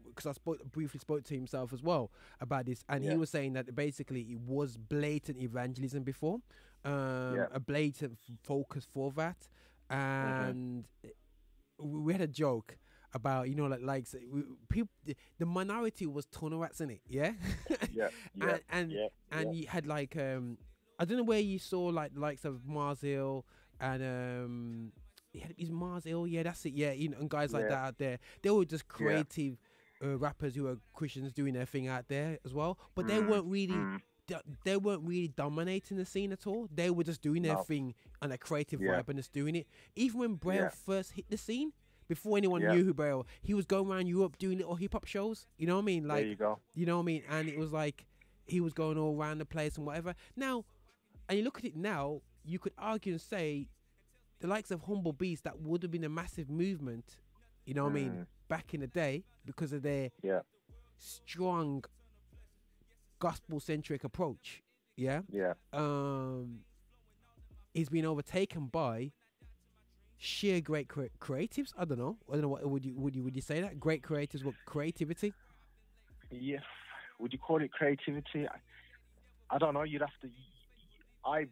because I briefly spoke to himself as well about this, and he was saying that basically it was blatant evangelism before, a blatant focus for that, and we had a joke about, you know, people, the minority was Tonorats in it, and you had like I don't know where you saw like the likes of Mars Hill and is Mars Hill, that's it, you know, and guys like that out there. They were just creative rappers who are Christians doing their thing out there as well, but they weren't really dominating the scene at all. They were just doing their thing on a creative vibe and just doing it. Even when Braille first hit the scene, before anyone knew who Braille, he was going around Europe doing little hip hop shows. You know what I mean? Like, there you go. You know what I mean? And it was like he was going all around the place and whatever. Now, and you look at it now, you could argue and say the likes of Humble Beast, that would have been a massive movement. You know what I mean? Back in the day, because of their strong gospel-centric approach. He's been overtaken by sheer great creatives. I don't know what would you say that great creatives? What creativity? Yeah, would you call it creativity? I don't know. You'd have to. I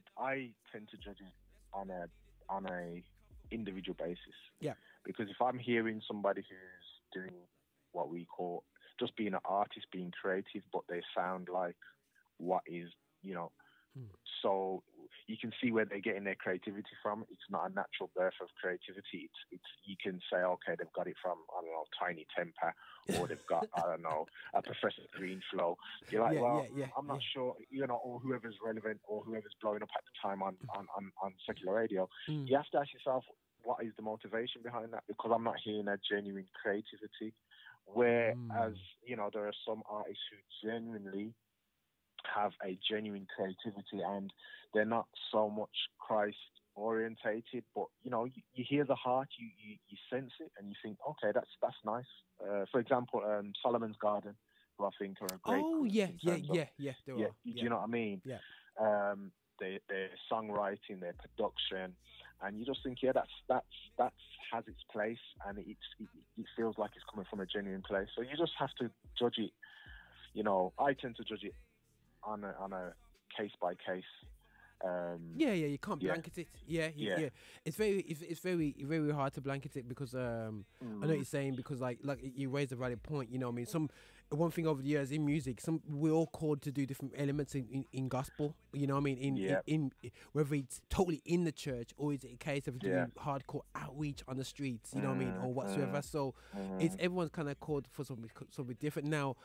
tend to judge it on a individual basis. Yeah. Because if I'm hearing somebody who's doing what we call just being an artist, being creative, but they sound like what is, you know, so you can see where they're getting their creativity from. It's not a natural birth of creativity. It's you can say, okay, they've got it from, I don't know, Tiny Temper, or they've got, I don't know, a Professor Green flow. You're like, I'm not sure, you know, or whoever's relevant or whoever's blowing up at the time on secular radio. You have to ask yourself, what is the motivation behind that? Because I'm not hearing a genuine creativity. Whereas, you know, there are some artists who genuinely have a genuine creativity and they're not so much Christ orientated, but you know, you hear the heart, you sense it, and you think, okay, that's nice. For example, Solomon's Garden, who I think are a great. Oh yeah. Do you know what I mean? Yeah. Their songwriting, their production, and you just think, that's has its place, and it feels like it's coming from a genuine place. So you just have to judge it. You know, I tend to judge it on a case by case. You can't blanket it. It's very hard to blanket it because I know what you're saying, because like you raised a valid point. You know what I mean? One thing over the years in music, we're all called to do different elements in gospel. You know what I mean? In whether it's totally in the church or is it a case of doing hardcore outreach on the streets. You know what I mean, or whatsoever. So it's everyone's kind of called for something different. Now,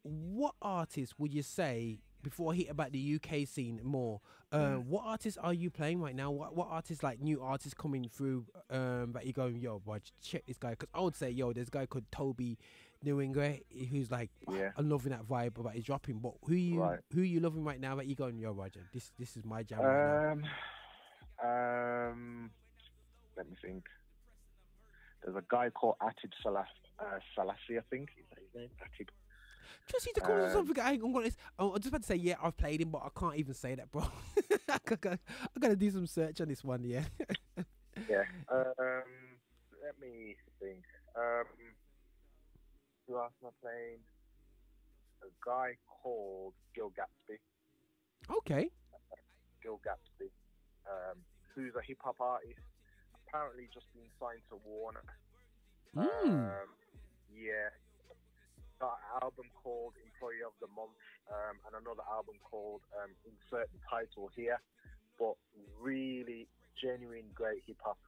what artists would you say, before I hit about the UK scene more, what artists are you playing right now? What artists, like new artists coming through that you're going, yo, boy, check this guy? Because I would say, yo, there's a guy called Tobe, Nwigwe, who's like, I'm loving that vibe about his dropping. But who you loving right now that you're going, yo, Roger, this is my jam right now? Let me think. There's a guy called Atib Selassie, I think. Is that his name? Atib. Just need to call something. I'm just about to say, I've played him, but I can't even say that, bro. I gotta do some search on this one, Let me think. Who else am I playing? A guy called Gil Gatsby. Okay. Gil Gatsby, who's a hip hop artist. Apparently, just been signed to Warner. Got an album called Employee of the Month, and another album called Insert the Title Here, but really genuine great hip hop.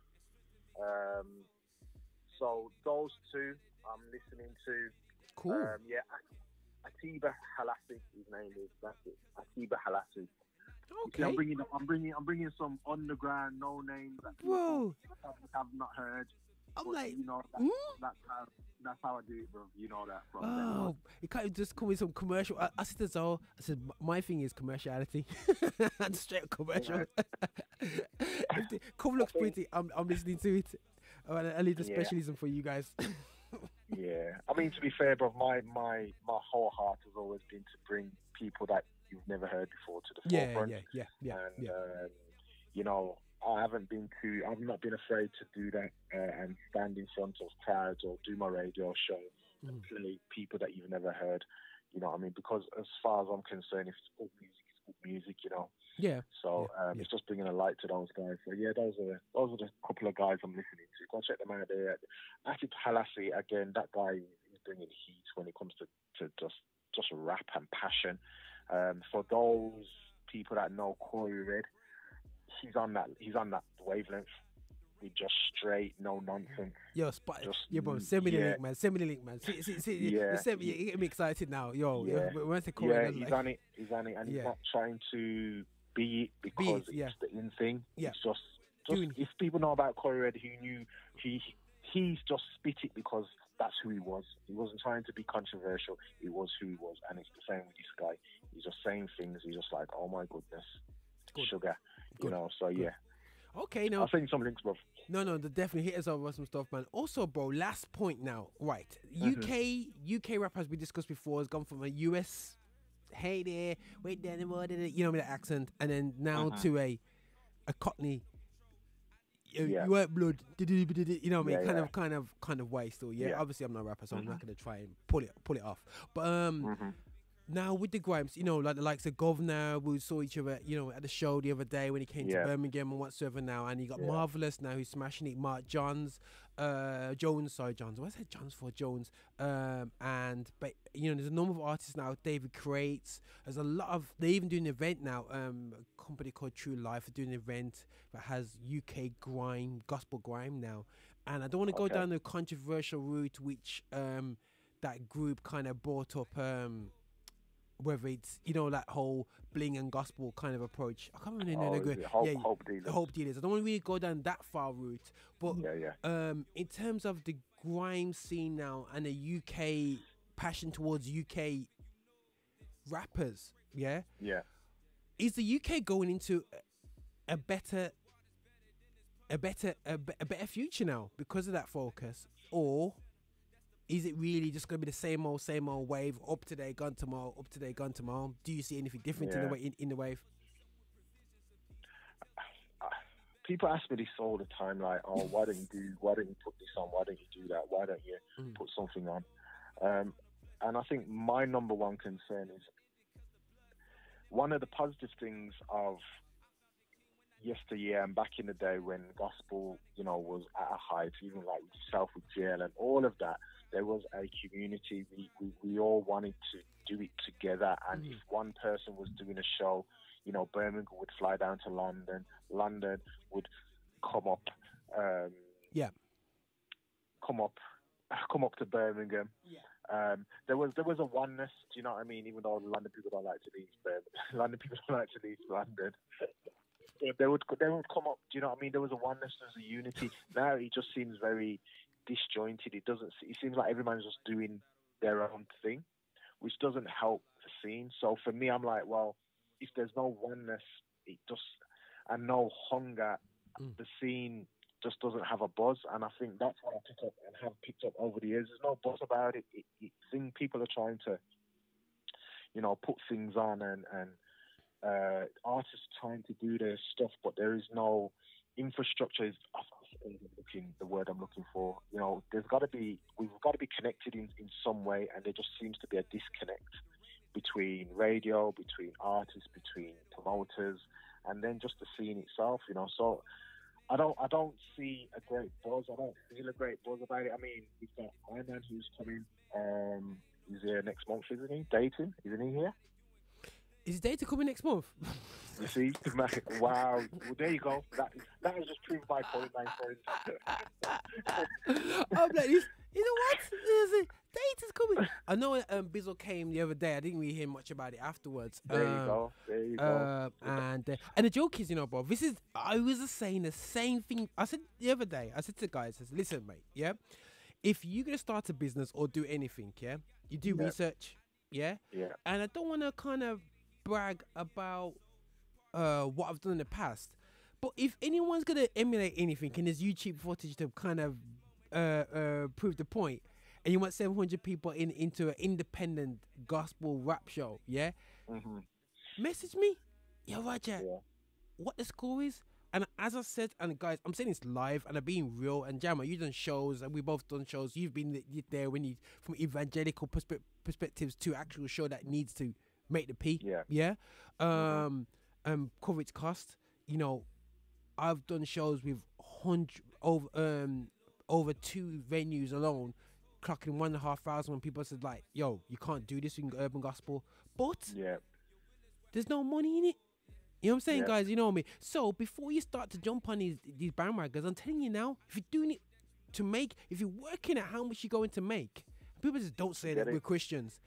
So those two I'm listening to. Cool. Atib Atiba Halassi, his name is. That's it. Atiba Halassi. Okay. I'm bringing some underground no names that people have not heard. I'm like, you know, that's how I do it, bro. You know that. From oh, you can't just call me some commercial. I said to Zoe, I said my thing is commerciality. And straight up commercial. If the cover looks pretty, I'm listening to it. I leave the specialism for you guys. Yeah, I mean, to be fair, bro, my whole heart has always been to bring people that you've never heard before to the forefront. And you know, I've not been afraid to do that and stand in front of crowds or do my radio show and play people that you've never heard. You know what I mean? Because as far as I'm concerned, if it's good music, it's good music, you know. Yeah. So it's just bringing a light to those guys. So yeah, those are the couple of guys I'm listening to. Go check them out there. Atif Halassi, again, that guy is bringing heat when it comes to just rap and passion. For those people that know Corey Red, he's on that wavelength. With just straight, no nonsense. Yo, bro, send me the link, man. Send me the link, man. See, you get me excited now. Yo, when I say Corey, he's on it, and he's not trying to be it because it's the in thing. Yeah. It's just if people know about Corey Red, he's just spit it because that's who he was. He wasn't trying to be controversial. He was who he was, and it's the same with this guy. He's just saying things. He's just like, oh my goodness, sugar, you know. So yeah. Okay, now I'll send you some links, bro. No, definitely hit us up with some stuff, man. Also, bro, last point now, right? UK rap, as we discussed before, has gone from a US, hey there, wait there, you know, with the accent, and then now to a Cockney. You weren't blood, you know what I mean? Kind of way still. Yeah, obviously I'm not a rapper, so I'm not gonna try and pull it off. But now with the gripes, you know, like the likes of Governor, we saw each other, you know, at the show the other day when he came to Birmingham and whatsoever now, and you got Marvelous now who's smashing it, Marc Jones. But you know, there's a number of artists now, David Creates, there's a lot of, they even doing an event now, a company called True Life are doing an event that has UK grime, gospel grime now, and I don't want to go down the controversial route which that group kind of brought up, whether it's, you know, that whole bling and gospel kind of approach. I can't remember the name. Hope Dealers. I don't want to really go down that far route, but in terms of the grime scene now and the UK passion towards UK rappers, is the UK going into a better future now because of that focus, or is it really just going to be the same old wave, up today, gone tomorrow, up today, gone tomorrow? Do you see anything different in the wave? People ask me this all the time, like, oh, why don't you put this on? Why don't you do that? Why don't you put something on? And I think my number one concern is one of the positive things of yesteryear and back in the day when gospel, you know, was at a height, even like with yourself with Jay and all of that, there was a community. We all wanted to do it together, and if one person was doing a show, you know, Birmingham would fly down to London would come up to Birmingham. There was a oneness, do you know what I mean? Even though London people don't like to leave London. They would come up, do you know what I mean? There was a oneness, there was a unity. Now it just seems very disjointed. It seems like everyone's just doing their own thing, which doesn't help the scene. So for me, I'm like, well, if there's no oneness, and no hunger, the scene just doesn't have a buzz. And I think that's what I pick up and have picked up over the years. There's no buzz about it. People are trying to, you know, put things on and artists trying to do their stuff, but there is no infrastructure. Is the word I'm looking for. You know, we've got to be connected in some way, and there just seems to be a disconnect between radio, between artists, between promoters, and then just the scene itself. You know, so I don't see a great buzz. I don't feel a great buzz about it. I mean, we've got my man who's coming. He's here next month, isn't he? Dating, isn't he here? Is data coming next month? You see, wow. Well, there you go. That was just proved by point 9 points. I'm like, you know what? Data's coming. I know Bizzle came the other day. I didn't really hear much about it afterwards. There you go. And the joke is, you know, bro, I was just saying the same thing. I said the other day, I said to the guys, I said, listen, mate, yeah? If you're going to start a business or do anything, yeah? You do research, yeah? Yeah. And I don't want to kind of brag about what I've done in the past. But if anyone's going to emulate anything in this YouTube footage to kind of prove the point, and you want 700 people into an independent gospel rap show, yeah? Mm-hmm. Message me. Yo, Roger, what the score is? And as I said, and guys, I'm saying this live, and I'm being real. And Jammer, you've done shows, and we both done shows. You've been there when you, from evangelical perspectives to actual show that needs to make the P. Yeah. Cover its cost. You know, I've done shows with over 2 venues alone, clocking 1,500 when people said like, "Yo, you can't do this in urban gospel," but there's no money in it. You know what I'm saying, guys? You know me. So before you start to jump on these bandwagons, I'm telling you now, if you're doing it to make, if you're working at how much you're going to make, people just don't say that we're Christians.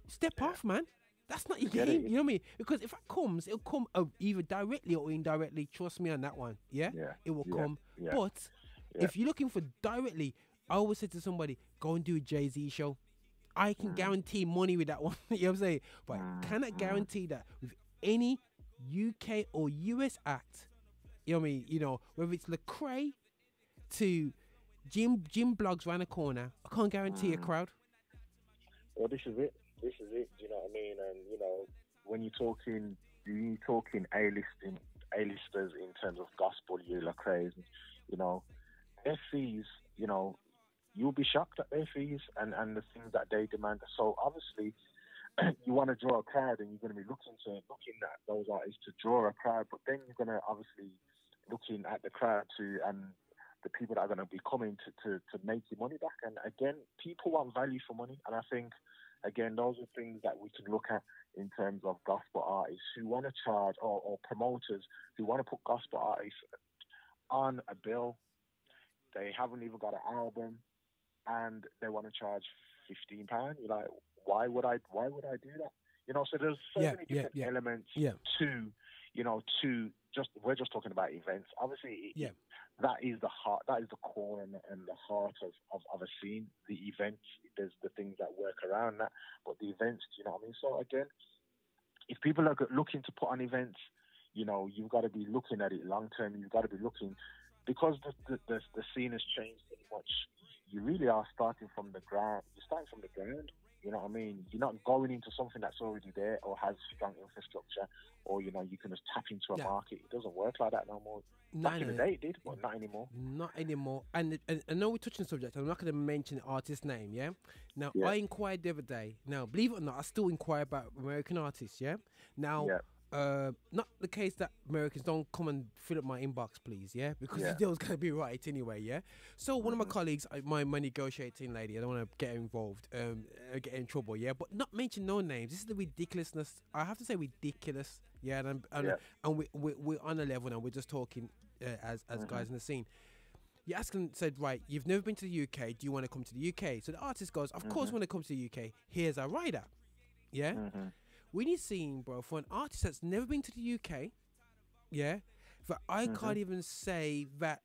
Step off, man. That's not your game. You know what I mean? Because if it comes, it'll come either directly or indirectly. Trust me on that one. Yeah, it will come. But if you're looking for directly, I always say to somebody, go and do a Jay-Z show. I can guarantee money with that one. You know what I'm saying? But I cannot guarantee that with any UK or US act. You know what I mean? You know, whether it's Lecrae to Jim Blogs around the corner, I can't guarantee a crowd. Well, this is it. Do you know what I mean? And you know, when you're talking A-listers in terms of gospel, Lecrae, you know, their fees, you know, you'll be shocked at their fees and the things that they demand. So obviously, you want to draw a crowd, and you're going to be looking at those artists to draw a crowd. But then you're going to obviously looking at the crowd and the people that are going to be coming to make your money back. And again, people want value for money, and I think, again, those are things that we can look at in terms of gospel artists who want to charge, or promoters who want to put gospel artists on a bill. They haven't even got an album, and they want to charge £15. You're like, why would I do that? You know, so there's so many different elements to, you know, we're just talking about events. Obviously, that is the heart, that is the core and the heart of a scene. The events, there's the things that work around that, but the events, you know what I mean? So again, if people are looking to put on events, you know, you've got to be looking at it long term. You've got to be looking, because the scene has changed so much. You really are starting from the ground. You're starting from the ground. You know what I mean? You're not going into something that's already there or has strong infrastructure, or, you know, you can just tap into a market. It doesn't work like that no more. Back in the day it did, but not anymore. Not anymore. And I know we're touching the subject. I'm not going to mention the artist's name, yeah? Now, I inquired the other day. Now, believe it or not, I still inquire about American artists, yeah? Now, not the case that Americans don't come and fill up my inbox, please, yeah? Because the deal's going to be right anyway, yeah? So one of my colleagues, my negotiating lady, I don't want to get involved, get in trouble, yeah? But not mention no names. This is the ridiculousness. I have to say ridiculous, yeah? And we're on a level now. We're just talking as guys in the scene. You asked and said, right, you've never been to the UK. Do you want to come to the UK? So the artist goes, of course I want to come to the UK. Here's our rider, yeah? We need seeing, bro, for an artist that's never been to the UK, yeah, but I can't even say that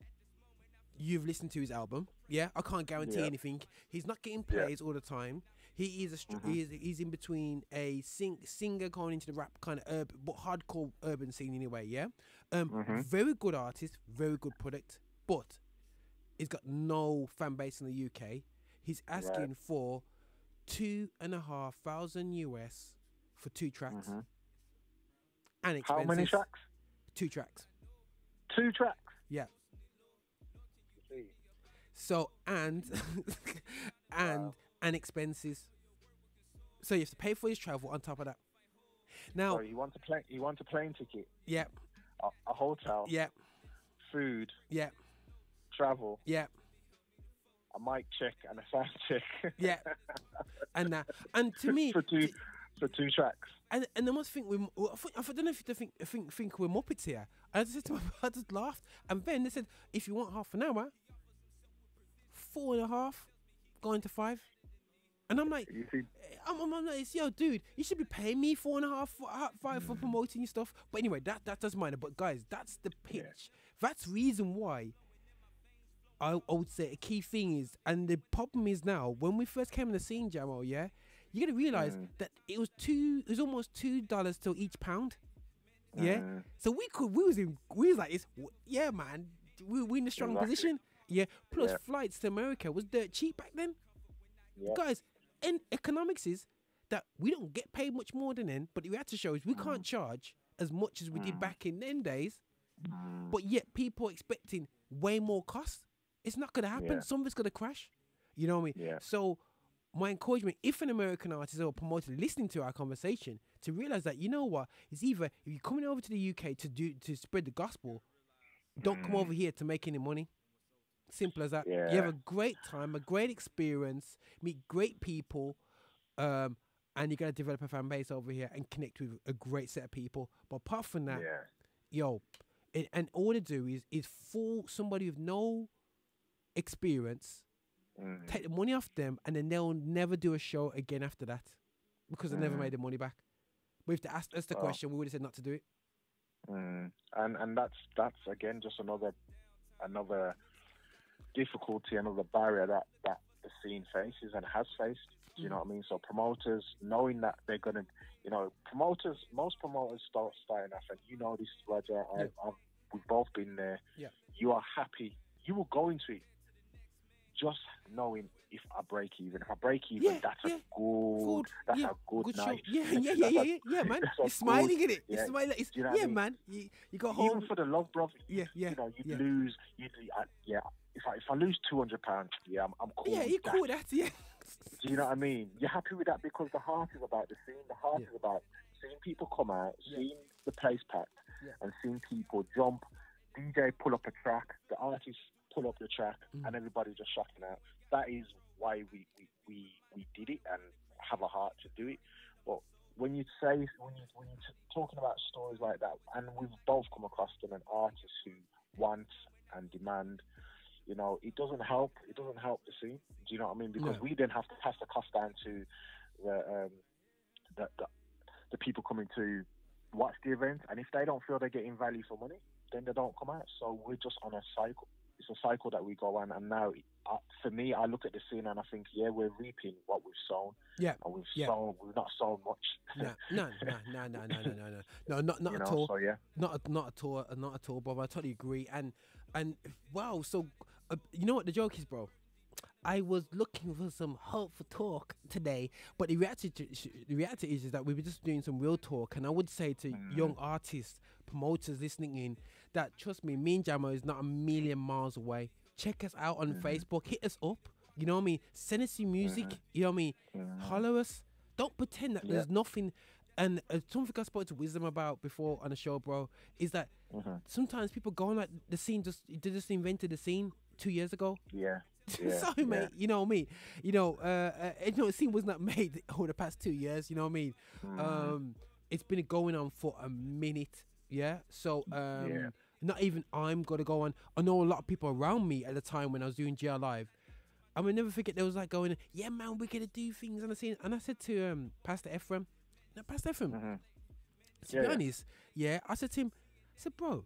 you've listened to his album, yeah. I can't guarantee anything. He's not getting plays all the time. He is he's in between a singer going into the rap kind of urban, but hardcore urban scene anyway, yeah. Very good artist, very good product, but he's got no fan base in the UK. He's asking for $2,500 US for 2 tracks. And expenses. How many tracks? 2 tracks. 2 tracks? Yeah. So, and expenses. So you have to pay for his travel on top of that. Now, so he wants a plane ticket. Yeah. A hotel. Yeah. Food. Yeah. Travel. Yeah. A mic check and a sound check. Yeah. And to me, for 2 tracks. And they must think we're. I don't know if they think we're Muppets here. I just said to my I just laughed, and then they said, if you want half an hour, 4.5, going to 5. And I'm like, I'm like, yo, dude, you should be paying me 4.5, 5 for promoting your stuff. But anyway, that doesn't matter. But guys, that's the pitch. Yeah. That's reason why I would say a key thing is, and the problem is now, when we first came in the scene, Jamo, yeah, you gotta realize that it was almost $2 to each pound. Yeah. So we was like, yeah, man, we in a strong position. Yeah. Plus flights to America was dirt cheap back then. Yeah. Guys, and economics is that we don't get paid much more than then, but the reality show is we can't charge as much as we did back in them days, but yet people are expecting way more costs. It's not going to happen. Yeah. Something's going to crash. You know what I mean? Yeah. So my encouragement, if an American artist or promoter listening to our conversation, to realize that, you know what, it's either if you're coming over to the UK to spread the gospel, don't come over here to make any money. Simple as that. Yeah. You have a great time, a great experience, meet great people, and you're going to develop a fan base over here and connect with a great set of people. But apart from that, and all to do is fool somebody with no experience, take the money off them, and then they'll never do a show again after that because they never made the money back. But if they asked us the question, we would have said not to do it. And that's again just another difficulty, another barrier that the scene faces and has faced. Do you know what I mean? So promoters, knowing that they're gonna, most promoters starting off, and you know this, Roger. We've both been there. Yeah. You are happy. You will go into it just knowing if I break even. If I break even, that's a good night. Show. Yeah, man. You're smiling at it. You're smiling. You know man. You got home. Even for the love, bro. You lose. If I lose £200, I'm cool. Yeah, you're cool with that. Yeah. Do you know what I mean? You're happy with that because the heart is about the scene. The heart is about seeing people come out, seeing the place packed, and seeing people jump. DJ pull up a track, the artists pull up the track, and everybody just shouting out. That is why we did it and have a heart to do it. But when you're talking about stories like that, and we've both come across them, and artists who want and demand, it doesn't help. It doesn't help the scene. Do you know what I mean? Because we then have to pass the cost down to the people coming to watch the event, and if they don't feel they're getting value for money, then they don't come out. So we're just on a cycle. It's a cycle that we go on, and now, for me, I look at the scene and I think, we're reaping what we've sown. Yeah, and we've not sown much. No, not at all. So, not at all, bro. I totally agree. And wow, so you know what the joke is, bro? I was looking for some hopeful talk today, but the reality is that we were just doing some real talk. And I would say to young artists, promoters listening in, that trust me, and Jamo is not a million miles away. Check us out on Facebook. Hit us up. You know what I mean? Send us your music. You know what I mean? Hollow us. Don't pretend that there's nothing. And something I spoke to Wisdom about before on the show, bro, is that sometimes people go on like the scene they just invented the scene 2 years ago. Yeah. Sorry, mate. You know what I mean? The scene was not made over the past 2 years. You know what I mean? It's been going on for a minute. Yeah. So not even I'm gonna go on. I know a lot of people around me at the time when I was doing GR Live. I will never forget. There was like going, yeah, man, we're gonna do things on the scene. And I said to Pastor Ephraim, to be honest, I said to him, I said, bro,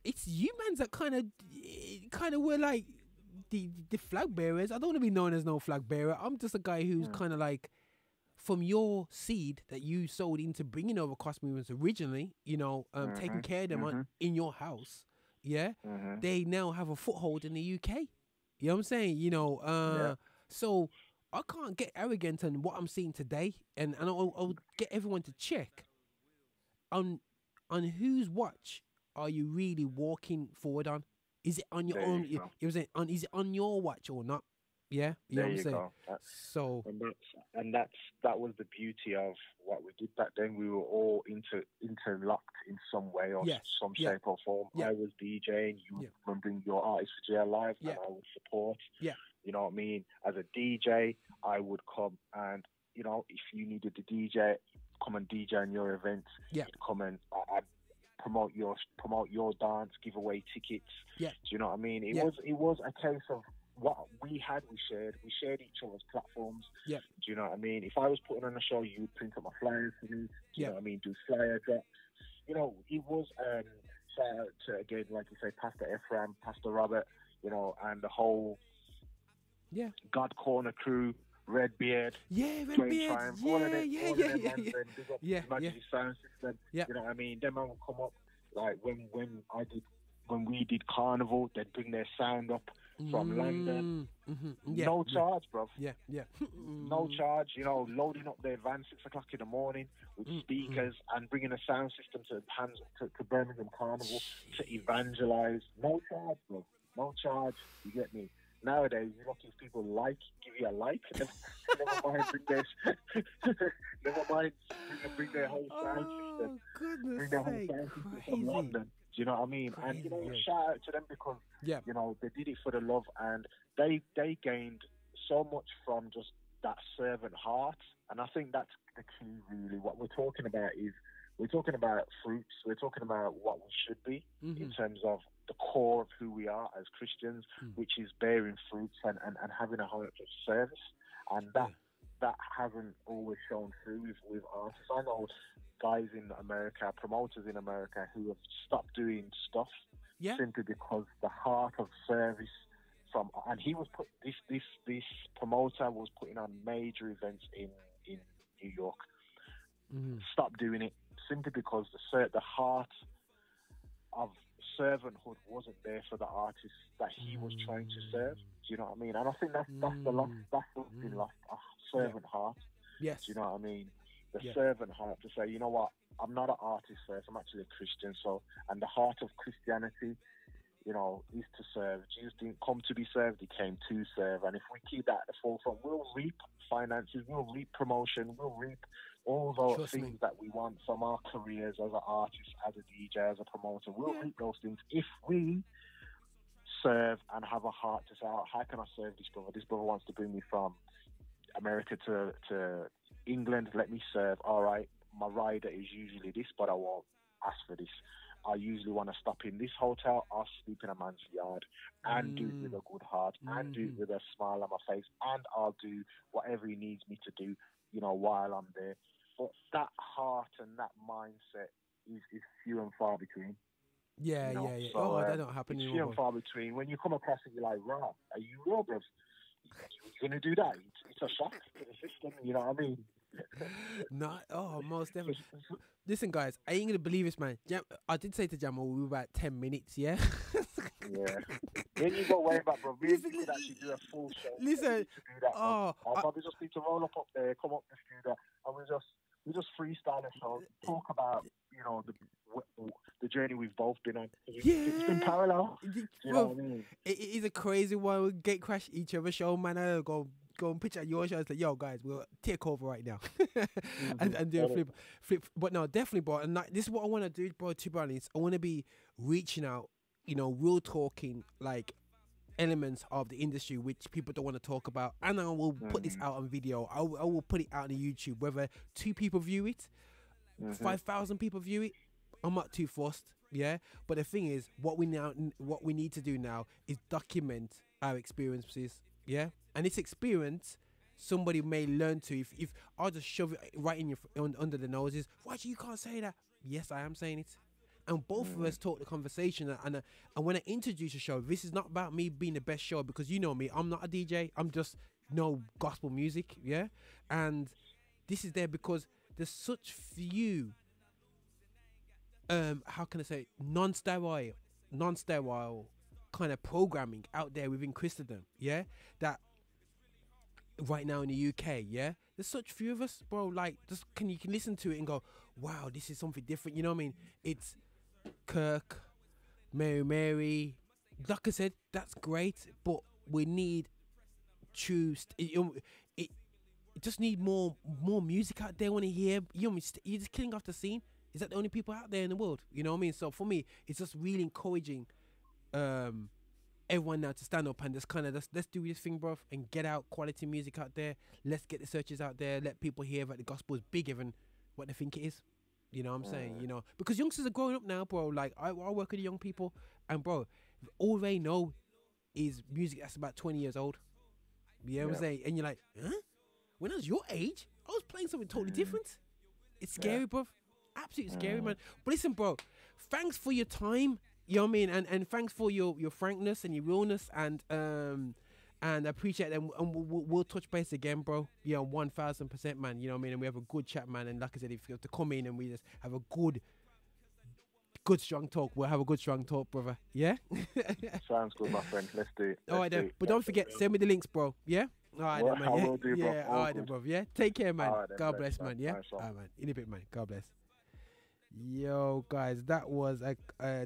it's you mans that kind of were like the flag bearers. I don't want to be known as no flag bearer. I'm just a guy who's kind of like from your seed that you sold into bringing over cross movements originally, taking care of them in your house. Yeah. They now have a foothold in the UK. You know what I'm saying? So I can't get arrogant on what I'm seeing today, and I'll get everyone to check on whose watch are you really walking forward on? Is it on your own? Is it on your watch or not? Yeah, you know what I'm saying. That was the beauty of what we did back then. We were all interlocked in some way or some shape or form. I was DJing, you were bringing your artist for GR Live, and I would support. Yeah. You know what I mean? As a DJ, I would come and you know, if you needed the DJ, come and DJ on your events. Yeah. Come and promote your dance, give away tickets. Yeah. Do you know what I mean? It was a case of what we shared each other's platforms. Yeah. Do you know what I mean? If I was putting on a show, you would print up my flyers for me. Do you know what I mean? Do flyer drops. You know, it was shout out to, again, like you say, Pastor Ephraim, Pastor Robert, you know, and the whole God Corner crew, Redbeard, Redbeard, all of them, Emergency Sound System. Yeah. You know what I mean? Them man will come up like when we did Carnival, they'd bring their sound up from London. No charge, bruv. No charge, you know, loading up their van 6 o'clock in the morning with speakers and bringing a sound system to Birmingham Carnival to evangelize. No charge, bruv. No charge. You get me? Nowadays, you're lucky if people give you a like. Never mind bring their whole sound system. Bring their whole sound system from London. Do you know what I mean? Crazy, and, you know, shout out to them because, you know, they did it for the love and they gained so much from just that servant heart. And I think that's the key, really. What we're talking about is we're talking about fruits. We're talking about what we should be in terms of the core of who we are as Christians, which is bearing fruits and having a heart of service. And that hasn't always shown through with artists. I know guys in America, promoters in America, who have stopped doing stuff simply because the heart of service and he was this promoter was putting on major events in New York. Stopped doing it simply because the heart of servanthood wasn't there for the artists that he was trying to serve. Do you know what I mean? And I think that's what's been lost, a servant heart. Yes. Do you know what I mean? The servant heart to say, you know what, I'm not an artist first, I'm actually a Christian. So, and the heart of Christianity, you know, is to serve. Jesus didn't come to be served, he came to serve. And if we keep that at the forefront, we'll reap finances, we'll reap promotion, we'll reap all those things that we want from our careers as an artist, as a DJ, as a promoter. We'll reap those things if we serve and have a heart to say, oh, how can I serve this brother? This brother wants to bring me from America to England, let me serve. All right, my rider is usually this, but I won't ask for this. I usually want to stop in this hotel. I'll sleep in a man's yard and do it with a good heart and do it with a smile on my face, and I'll do whatever he needs me to do, you know, while I'm there. But that heart and that mindset is few and far between. Yeah, you know? So, that don't happen it's anymore. few and far between. When you come across it, you're like, wow, are you real, bro? You're going to do that? It's a shock to the system, you know what I mean? Most definitely. Listen, guys, I ain't gonna believe this, man. I did say to Jamal we were about 10 minutes, yeah. Then you got way back, bro. We could actually do a full show. Listen, I'll probably just need to roll up there, come up the studio, and we just freestyle a show, talk about, you know, the journey we've both been on. It's been parallel. You know what I mean? It is a crazy one. We get crash each other show, man. I go and pitch at your show. It's like, yo, guys, we'll take over right now and do a flip. But no, definitely, bro. And this is what I want to do, bro. To be honest, I want to be reaching out, you know, real talking, like elements of the industry which people don't want to talk about, and I will put this out on video. I will put it out on YouTube. Whether 2 people view it, 5,000 people view it, I'm not too fussed. Yeah, but the thing is, what we need to do now is document our experiences. Yeah, and this experience somebody may learn to. If I'll just shove it right in your under the noses, why you can't say that? Yes, I am saying it. And both of us talk the conversation, and when I introduce a show, this is not about me being the best show, because you know me, I'm not a DJ, I'm just gospel music, yeah? And this is there because there's such few, how can I say, non-sterile kind of programming out there within Christendom, yeah? That right now in the UK, yeah? There's such few of us, bro, like, just you can listen to it and go, wow, this is something different, you know what I mean? It's Kirk, Mary, like I said, that's great, but we need true. It just need more music out there. Want to hear? You know, you're just killing off the scene. Is that the only people out there in the world? You know what I mean? So for me, it's just really encouraging everyone now to stand up and just kind of let's do this thing, bruv, and get out quality music out there. Let's get the searches out there. Let people hear that the gospel is bigger than what they think it is. You know what I'm saying? You know, because youngsters are growing up now, bro. Like I work with young people, and bro, all they know is music that's about 20 years old. You know what I'm saying? And you're like, huh? When I was your age, I was playing something totally different. It's scary, bro. Absolutely scary, man. But listen, bro, thanks for your time. You know what I mean? And thanks for your frankness and your realness, and I appreciate them. And we'll touch base again, bro. Yeah, 1000%, man. You know what I mean? And we have a good chat, man. And like I said, if you have to come in and we just have a good strong talk, we'll have a good strong talk, brother. Yeah. Sounds good, my friend. Let's do it. All right, then. But don't forget, send me the links, bro. Yeah. All right, Well, then, man. I Yeah. will do, bro. Yeah. All All right, then, good. bro. Yeah. Take care, man. All right, then, God bless, bless, man. man. Yeah. Nice All one. right, man. In a bit, man. God bless. Yo, guys, that was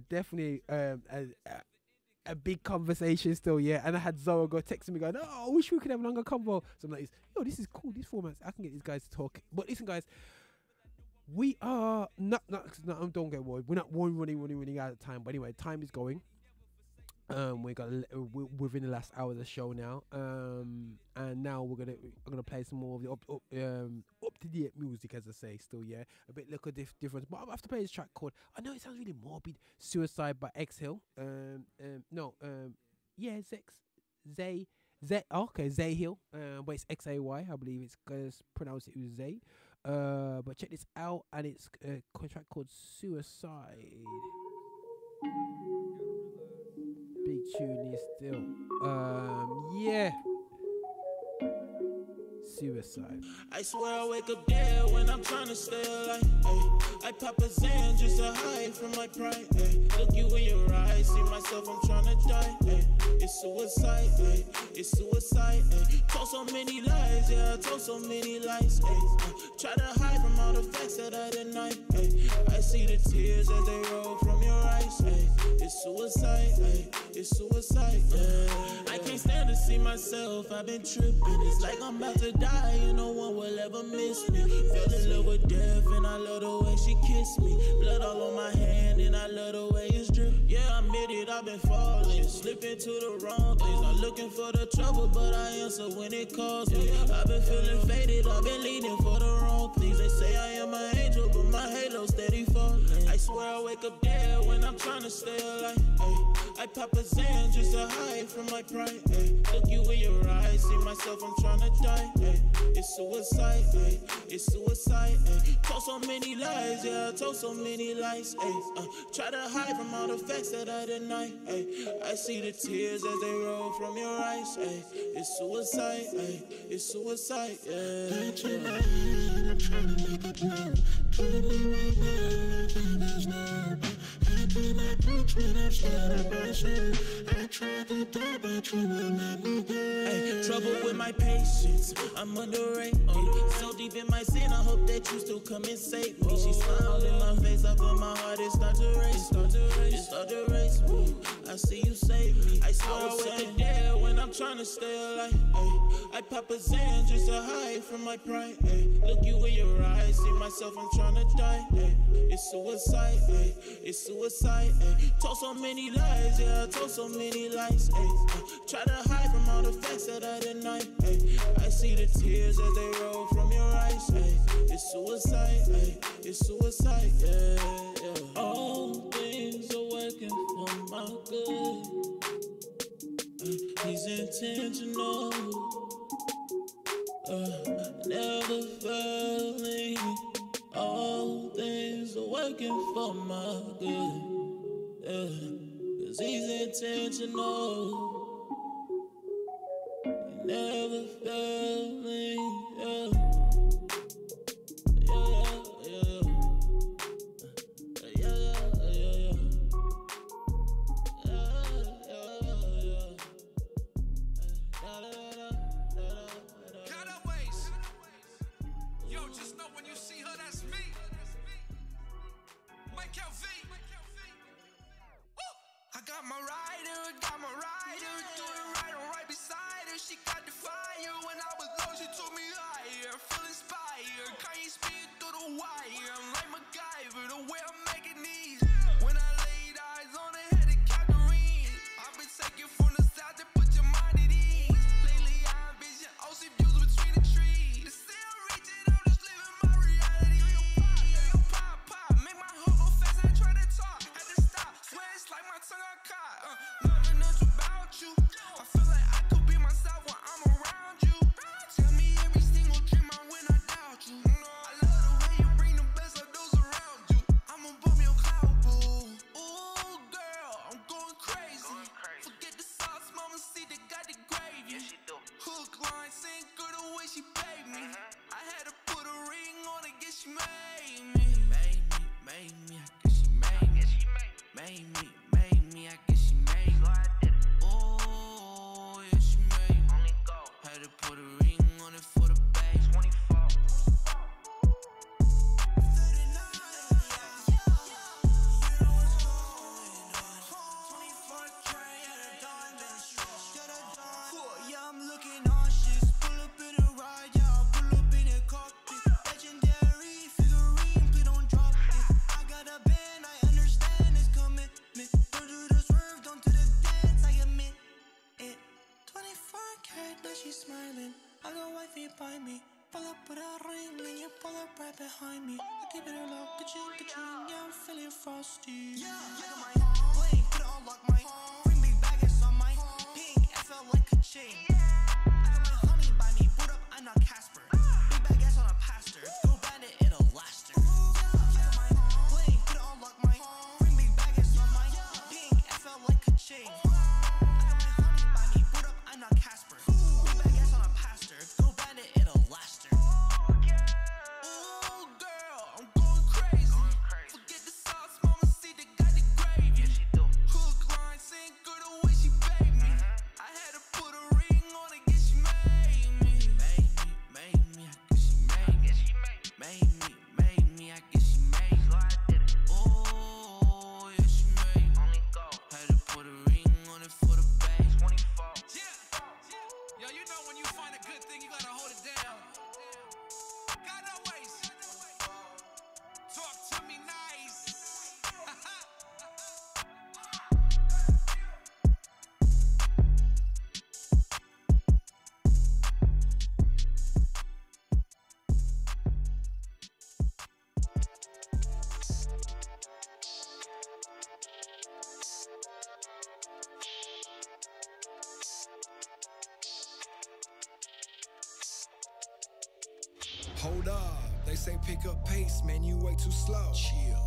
definitely a big conversation still, yeah. And I had Zoe go texting me going, "Oh, I wish we could have a longer convo." So I'm like, "Yo, this is cool. These formats, I can get these guys to talk." But listen, guys, we are not. Don't get worried. We're not running out of time. But anyway, time is going. We got we're within the last hour of the show now. And now I'm gonna play some more of the up to date music, as I say. Still, yeah, a bit little difference. But I have to play this track called, I know it sounds really morbid, "Suicide" by Xay Hill. Xay Hill. But it's XAY. I believe it's gonna pronounce it with Zay. But check this out, and it's a track called "Suicide." Big tune is still. Yeah. Suicide. I swear I wake up dead when I'm trying to stay alive. Ay. I pop a Xan just to hide from my pride. Ay. Look you in your eyes, see myself, I'm trying to die. Ay. It's suicide, ay. It's suicide. Ay. Told so many lies, yeah, I told so many lies. Ay. Try to hide from all the facts that I deny. Ay. I see the tears as they roll from your eyes. Ay. It's suicide, ay. It's suicide. Yeah. I can't stand to see myself, I've been tripping. It's like I'm about to die and no one will ever miss me. Fell in love with death and I love the way she kissed me. Blood all on my hand and I love the way it's drip. Yeah, I admit it, I've been falling, slipping to the wrong things. Not looking for the trouble, but I answer when it calls me. I've been feeling faded, I've been leaning for the wrong things. They say I am an angel, but my halo steady falling. I swear I wake up dead when I'm trying to stay alive. Ay. I pop a Xan just to hide from my pride. Ay. Look you in your eyes, see myself, I'm trying to die. Ay. It's suicide, ay. It's suicide. Ay. Told so many lies, yeah, I told so many lies. Ay. Try to hide from all the facts that I deny. Ay. I see the tears as they roll from your eyes. Ay. It's suicide, ay. It's suicide, yeah. I'm trying to make it now. Trying to be right now, there's no. I put my boots when I'm started by shit. I tried to die, but you will let me go. Ay, trouble with my patience, I'm underrated. So deep in my sin, I hope that you still come and save me. She smiled in my face, I feel my heart, it start to race. It start to race me. I see you save me. I swear I wake up dead when I'm trying to stay alive. Ay. I pop a Xan just to hide from my pride. Ay. Look you in your eyes, see myself, I'm trying to die. Ay. It's suicide, ay. It's suicide. Ay. Told so many lies, yeah, I told so many lies. Ay. Try to hide from all the facts that I deny. Ay. I see the tears as they roll from your eyes. Ay. It's suicide, ay. It's suicide, yeah. All things are working for my good. He's intentional, never failing. All things are working for my good, 'cause he's intentional, never failing. Got my rider, doing right, I'm right beside her. She got the fire. When I was low, she took me up. up right behind me. I keep it all up, ka-ching, yeah, I'm feeling frosty. Yeah, look at my bling, put it on lock, my bring big baggage on my pink, FL like ka-ching. I got my honey by me, boot up, I'm not Casper. Big baggage on a pastor, go bandit, it'll last her. Look at my bling, put it on lock, my bring big baggage on my pink, FL like ka-ching. I got my honey by me, boot up, I'm not Casper. Big baggage on a pastor, go bandit, it'll last her. Hold up, they say pick up pace, man, you way too slow. Chill,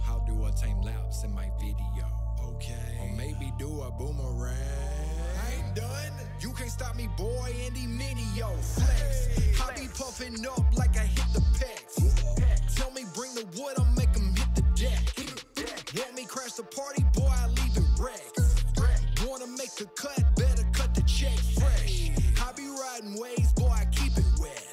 how do I tame laps in my video? Okay, or maybe do a boomerang. I ain't done, you can't stop me, boy, Andy Minio. Flex, I be puffing up like I hit the pecs. Tell me bring the wood, I'll make them hit the deck. Want me crash the party, boy, I leave it wrecked. Wanna make a cut, better cut the check fresh. I be riding waves, boy, I keep it wet.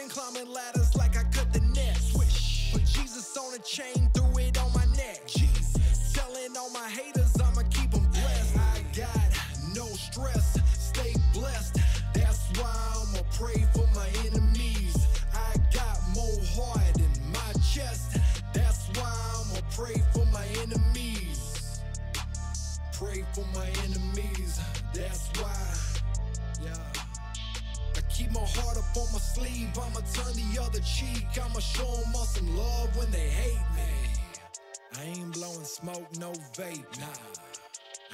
Climbing ladders like I cut the net. Swish. Put Jesus on a chain, threw it on my neck. Jesus. Telling all my haters I'ma keep them blessed. I got no stress, stay blessed. That's why I'ma pray for my enemies. I got more heart in my chest. That's why I'ma pray for my enemies. Pray for my enemies. That's why. Yeah. Keep my heart up on my sleeve, I'ma turn the other cheek. I'ma show them all some love when they hate me. I ain't blowing smoke, no vape, nah.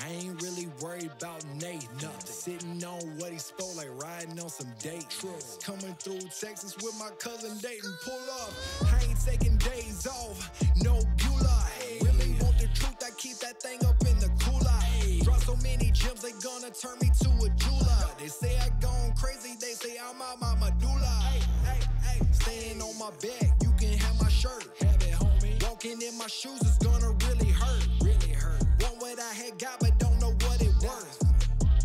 I ain't really worried about Nate, nothing. Sitting on what he spoke, like riding on some date trips. Coming through Texas with my cousin Dayton, pull up. I ain't taking days off, no Beulah. Really want the truth, I keep that thing up in the cooler. Drop so many gems, they gonna turn me to a jeweler. They say I gone crazy, they say I'm out my medulla. Staying on my back, you can have my shirt. Have it, homie. Walking in my shoes is gonna really hurt. Really hurt. Want what I had got, but don't know what it worth.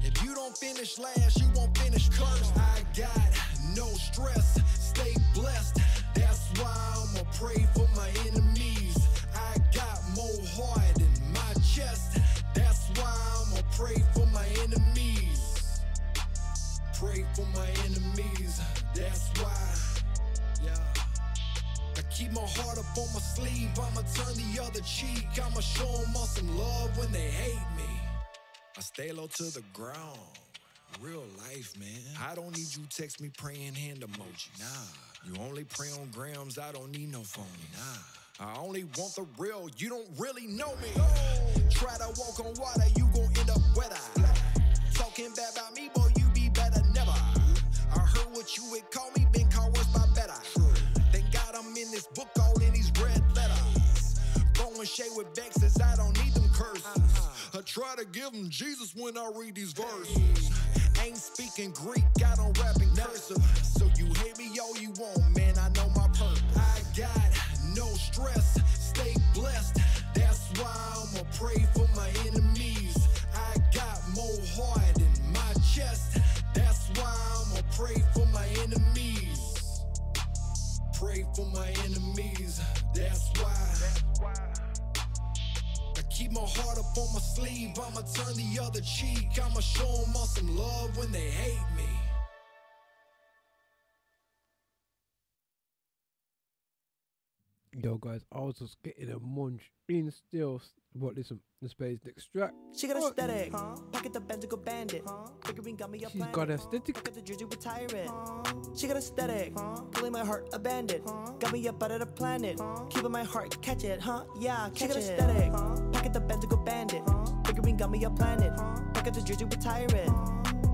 If you don't finish last, you won't finish cursed. I got no stress, stay blessed. That's why I'ma pray for my enemies. I got more heart in my chest. That's why I'ma pray for my enemies. Pray for my enemies. That's why. Yeah. I keep my heart up on my sleeve. I'ma turn the other cheek. I'ma show them all some love when they hate me. I stay low to the ground. Real life, man. I don't need you text me praying hand emoji. Nah. You only pray on grams. I don't need no phony. Nah. I only want the real. You don't really know me. Try to walk on water. You gon' end up wetter. Talking bad about me, boy. You be better never. I heard what you would call me. Been called worse by better. Thank God I'm in this book, all in these red letters. Throwing shade with vexes, I don't need them curses. I try to give them Jesus when I read these verses. Ain't speaking Greek, I don't rap in cursive. So you hate me all you want, man, I know my purpose. I got no stress, stay blessed. That's why I'ma pray for my enemies. I got more heart in my chest. That's why I'ma pray for my enemies. Pray for my enemies. That's why. I keep my heart up on my sleeve. I'ma turn the other cheek. I'ma show them all some love when they hate me. Yo, guys, I was just getting a munch in still. What, listen, the space extract. She got aesthetic, pocket the Bendigo bandit. Figuring got me up. She's got aesthetic. Got the Jersey retire it. She got aesthetic, pulling my heart a bandit. Got me up out of the planet, keeping my heart catch it, huh? Yeah, catch it. She got aesthetic, pocket the Bendigo bandit. Figuring got me up planet. Got the Jersey retire it.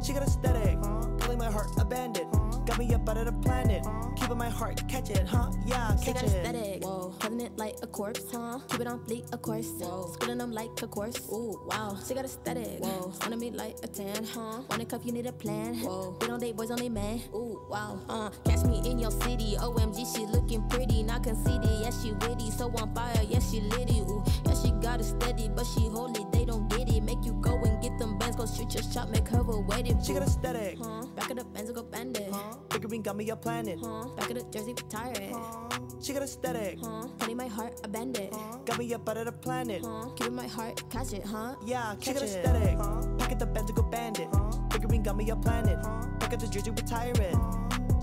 She got aesthetic, pulling my heart a bandit. Got me up out of the planet, keeping my heart catch it, huh? Yeah, catch it. She got aesthetic, whoa, killing it like a corpse, huh? Keep it on fleek, of course, whoa. Schooling them like a course, ooh, wow. She got aesthetic, whoa. Wanna me like a 10, huh? Wanna cuff, you need a plan, whoa. We don't date boys, only man, ooh, wow. Catch me in your city, OMG, she looking pretty, not conceited, yeah, she witty, so on fire, yeah, she litty, ooh. Yeah, she got it steady, but she holy, they don't get it. Make you go and get them bands, go shoot your shot, make her a wedding. She got aesthetic, back of the Benz, go bend it. Figuring got me a planet, back of the Jersey, retire it. She got aesthetic, putting my heart, I bend it. Got me up out of the planet, keeping my heart, catch it, huh? Yeah, catch it. She got aesthetic, back at the Bendigo bandit. Figuring got me a planet, back at the Jersey, retire it.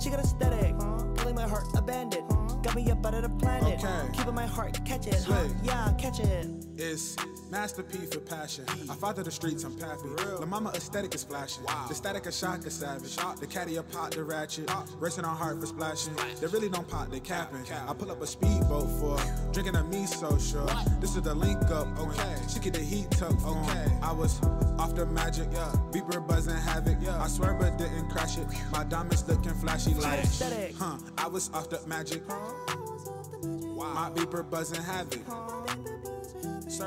She got aesthetic, pulling my heart a bandit. Got me up out of the planet, keeping my heart catch it, huh? Yeah, catch it. It's masterpiece for passion. I fought through the streets, I'm pappy. La mama aesthetic is flashing. The static of shock is savage. The caddy a pot, the ratchet. Racing on heart for splashing. They really don't pop, they capping. I pull up a speedboat for drinking a miso sure. This is the link up, okay. She get the heat tucked on. I was off the magic, beeper buzzing havoc. I swear but didn't crash it. My diamonds looking flashy like, I was off the magic. My beeper buzzing havoc.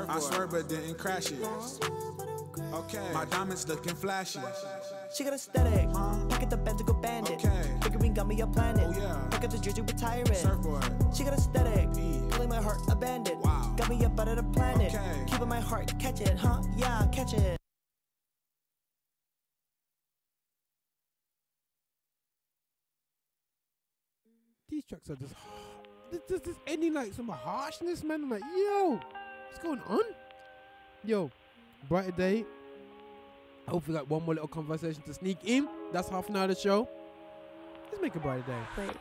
I swear but didn't crash it. Okay, my diamonds looking flashy. She got aesthetic, back at the Bendigo bandit. Figuring got me a planet, back at the Jersey retire it. She got aesthetic, pulling my heart a bandit. Got me up out of the planet, keeping my heart catch it, huh? Yeah, catch it. These tracks are just there's any like some harshness, man. I'm like, yo, what's going on? Yo, brighter day. I hope we got one more little conversation to sneak in. That's half an hour of the show. Let's make a brighter day. Wait.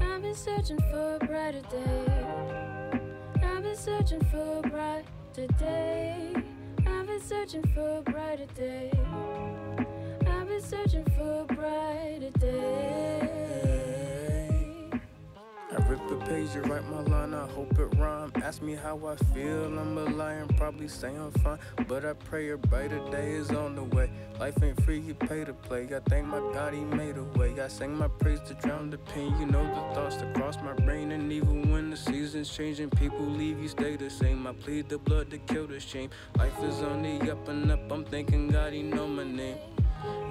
I've been searching for a brighter day. I've been searching for a brighter day. I've been searching for a brighter day. I've been searching for a brighter day. I rip a page, you write my line, I hope it rhyme. Ask me how I feel, I'm a lion, probably say I'm fine. But I pray a brighter day is on the way. Life ain't free, you pay to play. I thank my God he made a way. I sing my praise to drown the pain. You know the thoughts that cross my brain. And even when the seasons change and people leave, you stay the same. I plead the blood to kill the shame. Life is on the up and up, I'm thanking God he know my name.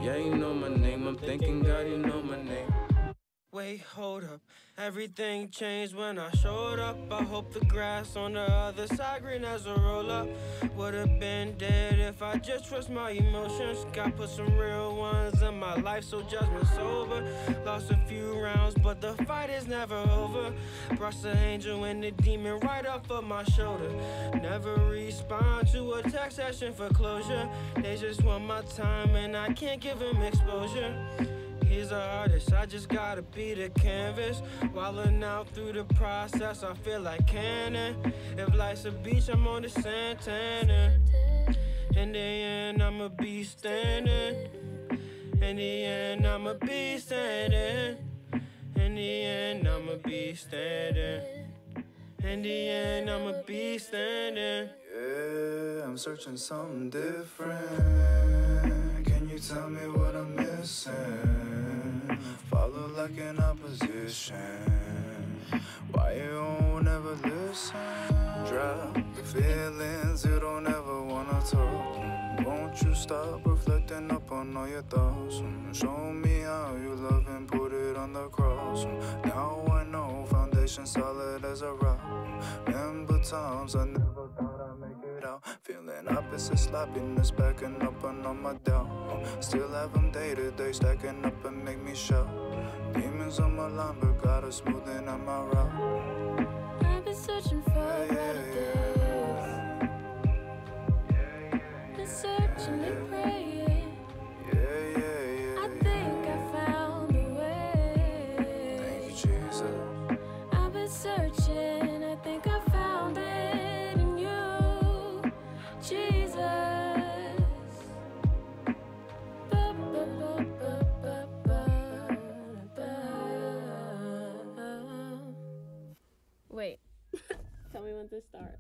Yeah, he know my name, I'm thanking God he know my name. Wait, hold up. Everything changed when I showed up. I hope the grass on the other side green as a roll-up. Would've been dead if I just trust my emotions. Got put some real ones in my life, so judgment sober. Lost a few rounds, but the fight is never over. Brushed the angel and the demon right off of my shoulder. Never respond to a text session for closure. They just want my time and I can't give them exposure. He's an artist, I just gotta be the canvas. Wildin' out through the process, I feel like cannon. If life's a beach, I'm on the Santana. In the end, I'ma be standing. In the end, I'ma be standing. In the end, I'ma be standing. In the end, I'ma be standing. Yeah, I'm searching something different. Can you tell me what I'm missing? Follow like an opposition. Why you won't ever listen? Drop the feelings you don't ever wanna talk. Won't you stop reflecting upon all your thoughts? Show me how you love and put it on the cross. Now I know foundation solid as a rock. Remember times I never thought I'd make it out. Feeling opposite sloppiness backing up on all my doubt. Still have them day to day stacking up and make me shout. Demons on my line but got a smoothing on my route. I've been searching for searching, I think I found it in you, Jesus. Wait, tell me when to start.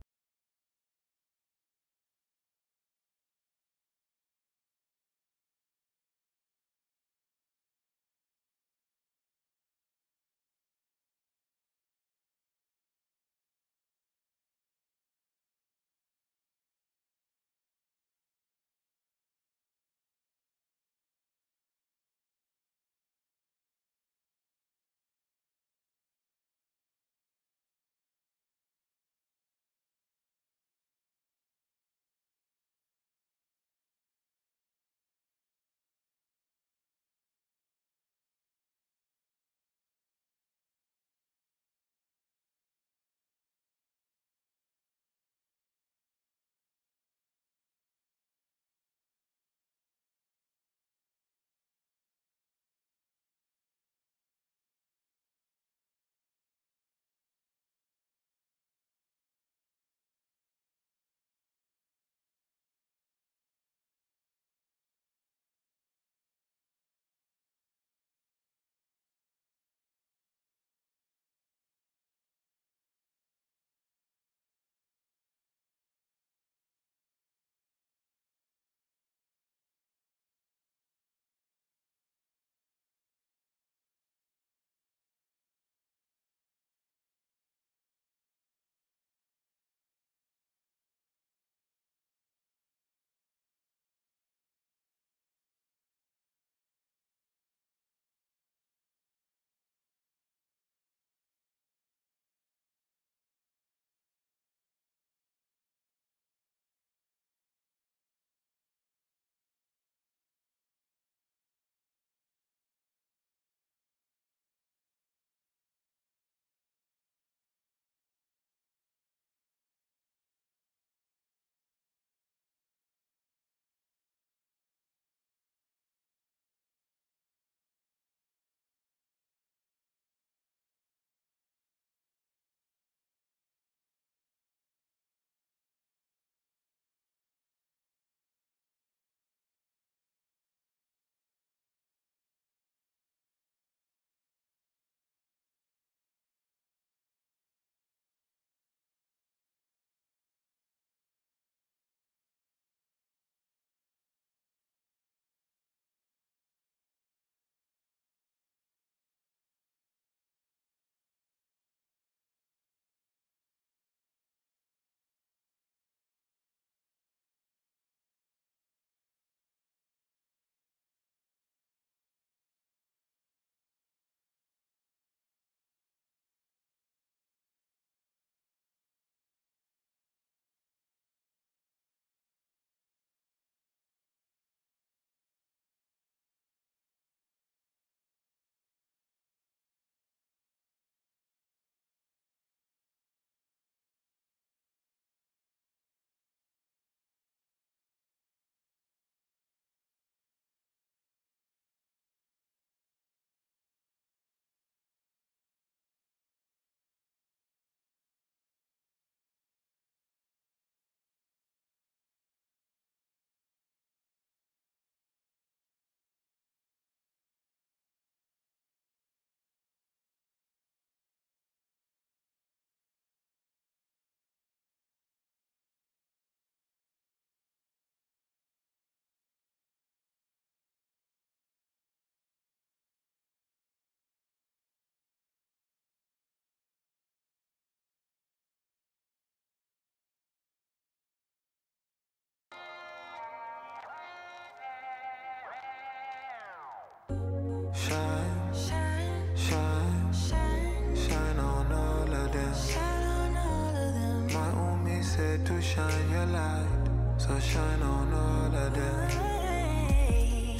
Shine, shine, shine, shine, shine on all of them. Shine on all of them. My Umi said to shine your light, so shine on all of them. Shine,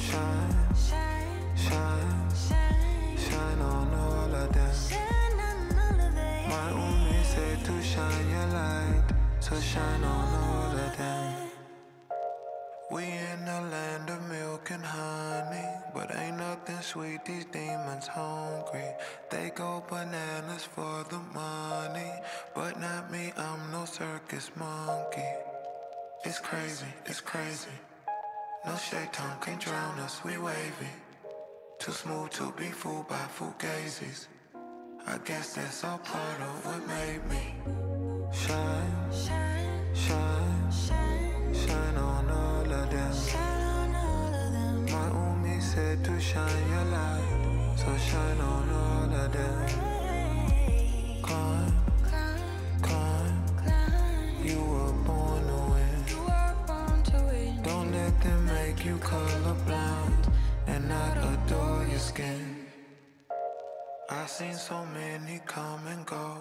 shine, shine, shine, shine on all of them. Shine on all of them. My Umi said to shine your light, so shine on all of them. We in the land of milk and honey, but ain't nothing sweet, these demons hungry. They go bananas for the money, but not me, I'm no circus monkey. It's crazy, it's crazy. No shaitan can drown us, we wavy. Too smooth to be fooled by fugazis. I guess that's all part of what made me shine, shine, shine, shine, shine on all of them. Shine on all of them. My Umi said to shine your light, so shine on all of them. Climb, climb, climb, climb. You were born to win. You were born to win. Don't let them make you colorblind and not adore your skin. I've seen so many come and go.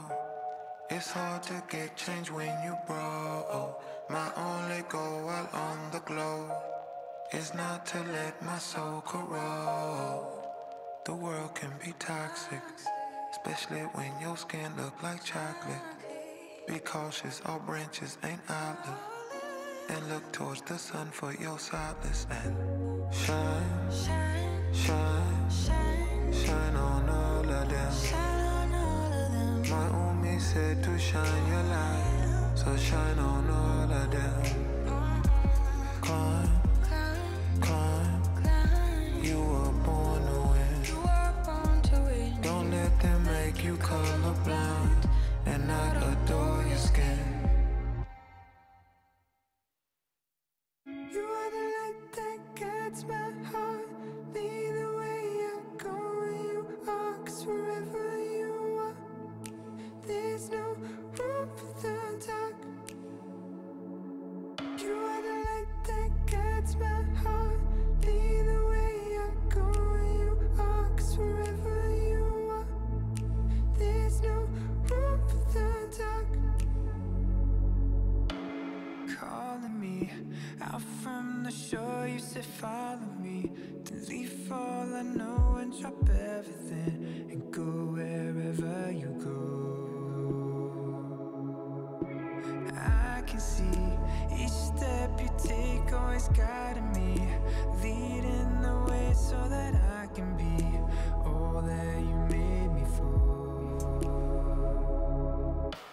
It's hard to get change when you broke. My only goal while on the globe is not to let my soul corrode. The world can be toxic, especially when your skin look like chocolate. Be cautious, all branches ain't olive. And look towards the sun for your solace. And shine, shine, shine, shine, shine on all of them. Shine on all of them. My Umi said to shine your light, so shine on all of them. Climb, climb, climb, climb. You were born to win. You were born to win. Don't let them make you colorblind and not adore your skin. You are the light that guides my heart. Lead the way I go where you are, 'cause wherever you are, there's no room for the dark. You are the light that guides my heart. Lead the way I go where you are, 'cause wherever you are, there's no room for the dark. Calling me out from the shore, you said follow me. To leave all I know and drop everything and go wherever you go. I can see each step you take always guiding me, leading the way so that I can be all that you made me for.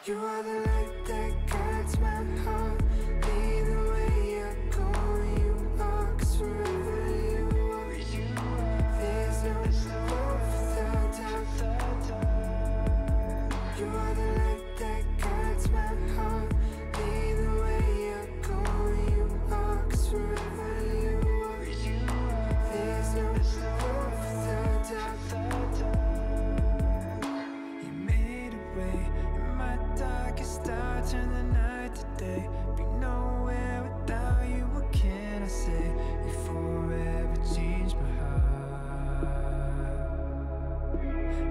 You are the light that guides my heart. Lead the way I go where you are, 'cause wherever you are, there's no room for the dark. You are the light that guides my heart. Lead the way I go where you are, 'cause wherever you are, there's no room for the dark. You made a way in my darkest hour, turn the night to day. Be nowhere without you, what can I say? You forever changed my heart.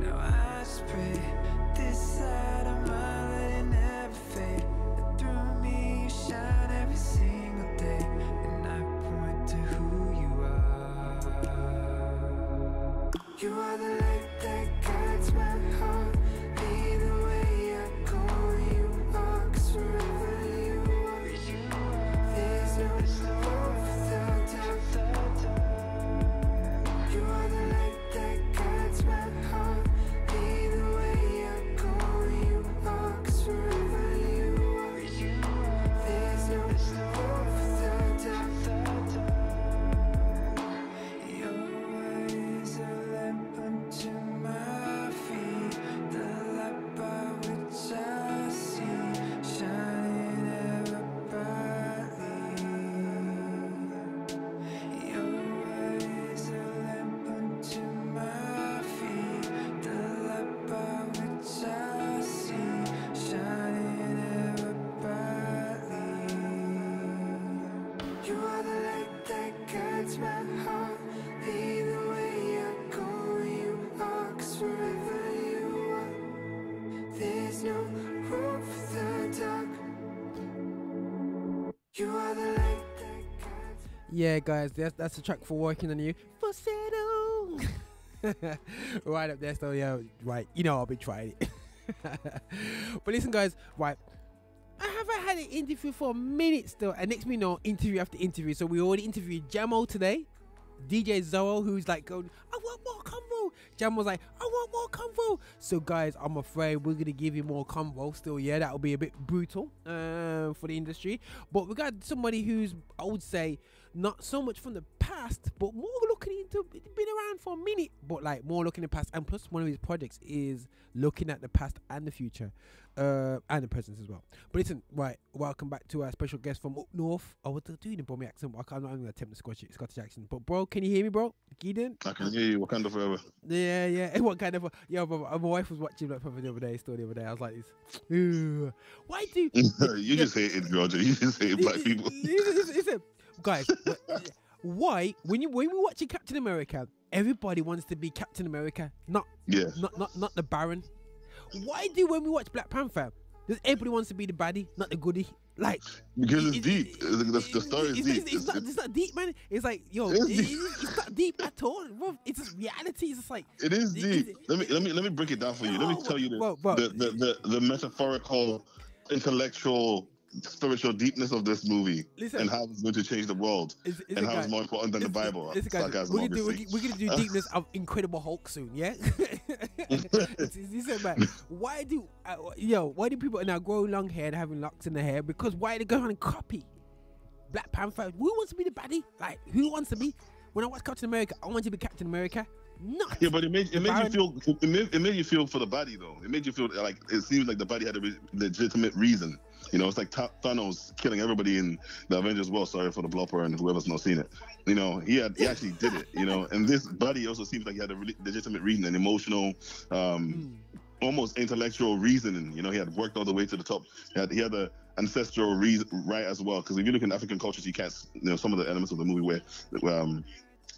Now I just pray this side of mine, let it never fade. That through me you shine every single day, and I point to who you are. You are the light that guides my heart. Lead the way I go where you are, 'cause wherever you are, there's no room for the dark. You are the light that guides my heart. Lead the way I go where you are, 'cause wherever you are, there's no room for the dark. Your ways are a lamp unto my feet, the light by which I see, shining ever brightly. Your ways are a lamp unto my feet, the light by which I see, shining ever brightly. You are the light that guides my heart. Lead the way I go where you are, 'cause wherever you are, there's no room for the dark. You are the light that guides. Yeah, guys, that's the track for Working on You. For settle. Right up there, so yeah, right. You know I'll be trying it. But listen, guys, right. I haven't had an interview for a minute still, and next we know interview after interview. So we already interviewed Jamo today, DJ Zoe, who's like going, I want more convo. Jam was like, I want more convo. So guys, I'm afraid we're gonna give you more convo still. Yeah, that'll be a bit brutal for the industry. But we got somebody who's, I would say, not so much from the past, but more looking into, been around for a minute, but like more looking in the past. And plus, one of his projects is looking at the past and the future, and the present as well. But listen, right, welcome back to our special guest from up north. I was doing the Brummy accent, but I'm not even gonna attempt the Scottish accent. But bro, can you hear me, bro? Gideon? I can hear you. What kind of forever? Yeah. What kind of? Yeah, bro. My wife was watching Black Panther the other day. I was like, this. Why do you just hated Roger? You just hate black people. Listen, guys. Why, when we're watching Captain America, everybody wants to be Captain America, not the Baron. Why do when we watch Black Panther, does everybody wants to be the baddie, not the goodie? Like, because it's deep. The story is deep. It's not deep, man. It's like, yo, it's not deep at all, bro. It's just reality. It's just like it is deep. Let me break it down for you. Let me tell you the metaphorical, intellectual, spiritual deepness of this movie. Listen, and how it's going to change the world, and how it's more important than the Bible. We're gonna do deepness of Incredible Hulk soon, yeah. Listen, man, why do people now grow long hair and having locks in their hair? Because why they go on and copy Black Panther? Who wants to be the baddie? Like, who wants to be? When I watch Captain America, I want to be Captain America. Not. Yeah, but it made you feel for the body though. It made you feel like it seems like the body had a legitimate reason. You know, it's like Thanos killing everybody in the Avengers War. Sorry for the blopper and whoever's not seen it. You know, he actually did it. You know, and this buddy also seems like he had a legitimate reason, an emotional, almost intellectual reasoning. You know, he had worked all the way to the top. He had the ancestral reason right as well. Because if you look in African cultures, you can't, you know, some of the elements of the movie where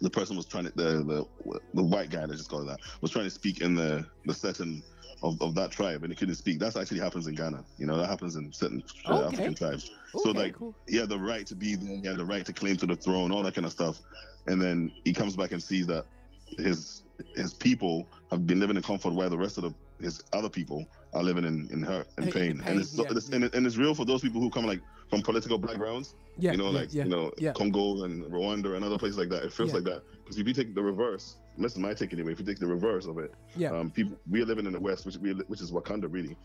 the person was trying to the white guy, let's just call it that, was trying to speak in the setting of that tribe, and he couldn't speak. That actually happens in Ghana. You know, that happens in certain African tribes. So like, cool. He had the right to be there, he had the right to claim to the throne, all that kind of stuff. And then he comes back and sees that his people have been living in comfort while the rest of his other people are living in hurt and pain. And it's real for those people who come like from political backgrounds. You know, Congo and Rwanda and other places like that. It feels like that. Because if you take the reverse, this is my take anyway, if you take the reverse of it, we are living in the West, which is Wakanda really,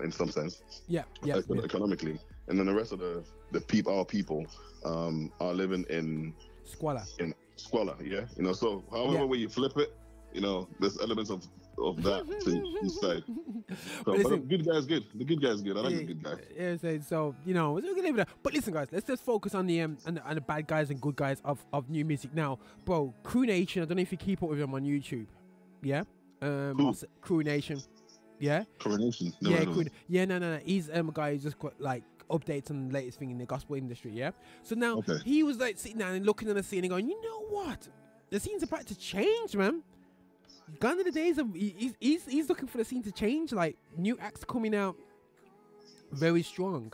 in some sense. Economically. And then the rest of our people are living in squalor. You know, so however way you flip it, you know, there's elements of that to each side. So, but the good guy's good. The good guy's good. I like the good guy. Yeah, so you know, we're gonna leave it there. But listen, guys, let's just focus on the bad guys and good guys of new music now, bro. Crew Nation. I don't know if you keep up with them on YouTube. Yeah. Crew Nation. Yeah. Coronation. No. He's a guy who's just got like updates on the latest thing in the gospel industry. Yeah. So now he was like sitting down and looking at the scene and going, you know what? The scene's about to change, man. Gone are the days of he's looking for the scene to change. Like new acts coming out very strong.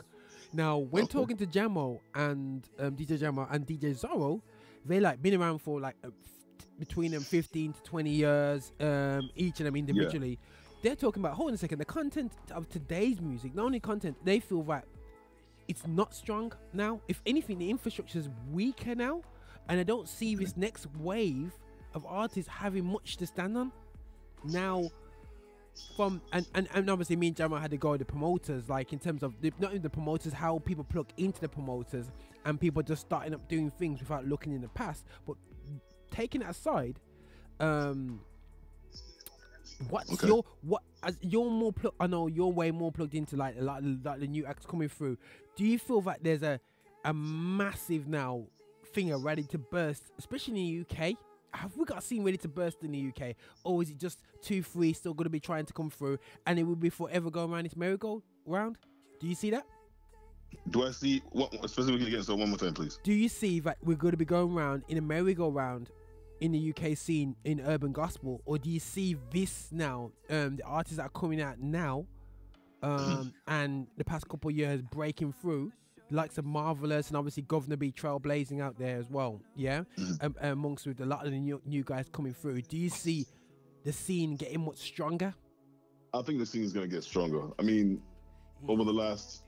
Now when talking to Jamo and DJ Jamo and DJ Zorro, they like been around for like between them 15 to 20 years each of them individually. They're talking about, hold on a second, the content of today's music, not only content, they feel that it's not strong now. If anything, the infrastructure is weaker now, and I don't see this next wave of artists having much to stand on now. And obviously me and Jamo had to go with the promoters, like in terms of not even the promoters, how people plug into the promoters and people just starting up doing things without looking in the past. But taking that aside, you're more I know you're way more plugged into like a lot of the new acts coming through. Do you feel that there's a massive now thing ready to burst, especially in the UK? Have we got a scene ready to burst in the UK, or is it just 2-3 still going to be trying to come through, and it will be forever going around this merry-go-round? Do you see that? Do I see what specifically again? So one more time, please. Do you see that we're going to be going around in a merry-go-round in the UK scene in urban gospel, or do you see this now? The artists that are coming out now, and the past couple of years breaking through. Likes of Marvelous and obviously Governor B trailblazing out there as well, amongst with a lot of the new guys coming through. Do you see the scene getting much stronger? I think the scene is going to get stronger. I mean, over the last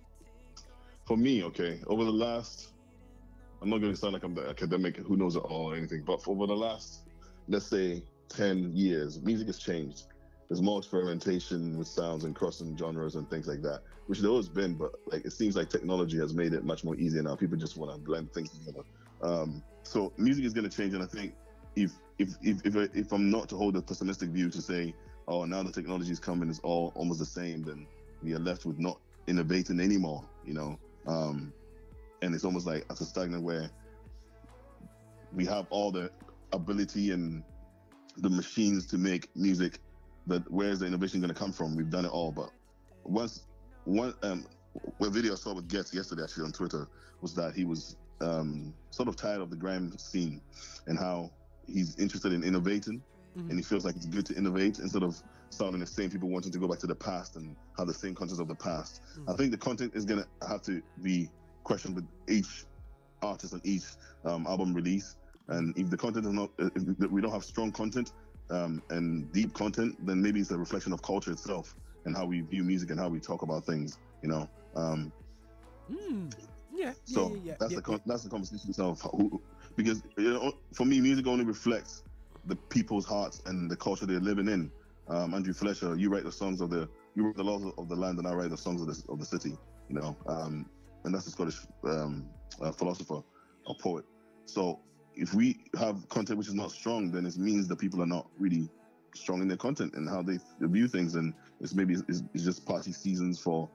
for me, okay, over the last, I'm not going to sound like I'm the academic who knows it all or anything, but for over the last, let's say, 10 years, music has changed. There's more experimentation with sounds and crossing genres and things like that, which there always been, but like it seems like technology has made it much more easier now. People just want to blend things together. So music is going to change, and I think if I'm not to hold a pessimistic view to say, oh, now the technology is coming, it's all almost the same, then we are left with not innovating anymore, you know. And it's almost like as a stagnant where we have all the ability and the machines to make music, but where's the innovation going to come from? We've done it all, but one video I saw with Getz yesterday actually on Twitter was that he was sort of tired of the grime scene and how he's interested in innovating, and he feels like it's good to innovate instead of sounding the same, people wanting to go back to the past and have the same content of the past. I think the content is going to have to be questioned with each artist and each album release, and if the content is not, if we don't have strong content and deep content, then maybe it's a reflection of culture itself and how we view music and how we talk about things, you know. That's the conversation itself, because you know, for me, music only reflects the people's hearts and the culture they're living in. Andrew Fletcher, you write the laws of the land, and I write the songs of the city, you know. And that's a Scottish philosopher or poet. So if we have content which is not strong, then it means that people are not really strong in their content and how they view things, and it's just party seasons for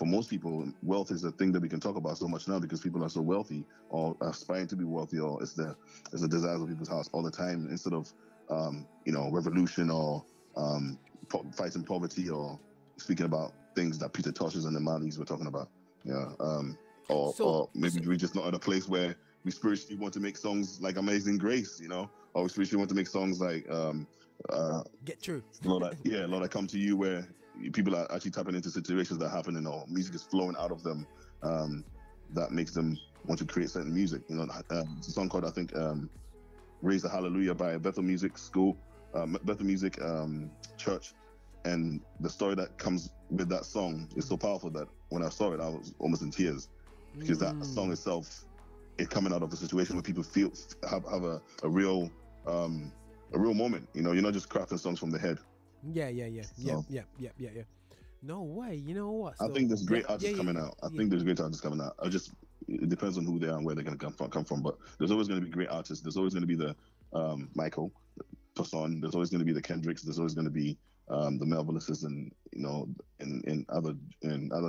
most people. Wealth is a thing that we can talk about so much now because people are so wealthy or aspiring to be wealthy, or it's the desires of people's hearts all the time, instead of you know, revolution or fighting poverty or speaking about things that Peter Tosh's and the Marleys were talking about. Yeah. Or maybe we're just not at a place where we spiritually want to make songs like Amazing Grace, you know, or we spiritually want to make songs like Get True. Lord, I Come to You, where people are actually tapping into situations that happen and or music is flowing out of them, that makes them want to create certain music. You know, it's a song called, I think, Raise the Hallelujah by Bethel Music School, Bethel Music Church. And the story that comes with that song is so powerful that when I saw it, I was almost in tears, because that song itself, it coming out of a situation where people have a real moment. You know, you're not just crafting songs from the head. Yeah. No way. You know what? I think there's great artists coming out. I think there's great artists coming out. It depends on who they are and where they're going to come from. But there's always going to be great artists. There's always going to be the Michael, Personne. There's always going to be the Kendricks. There's always going to be the Melvillises, and you know, in other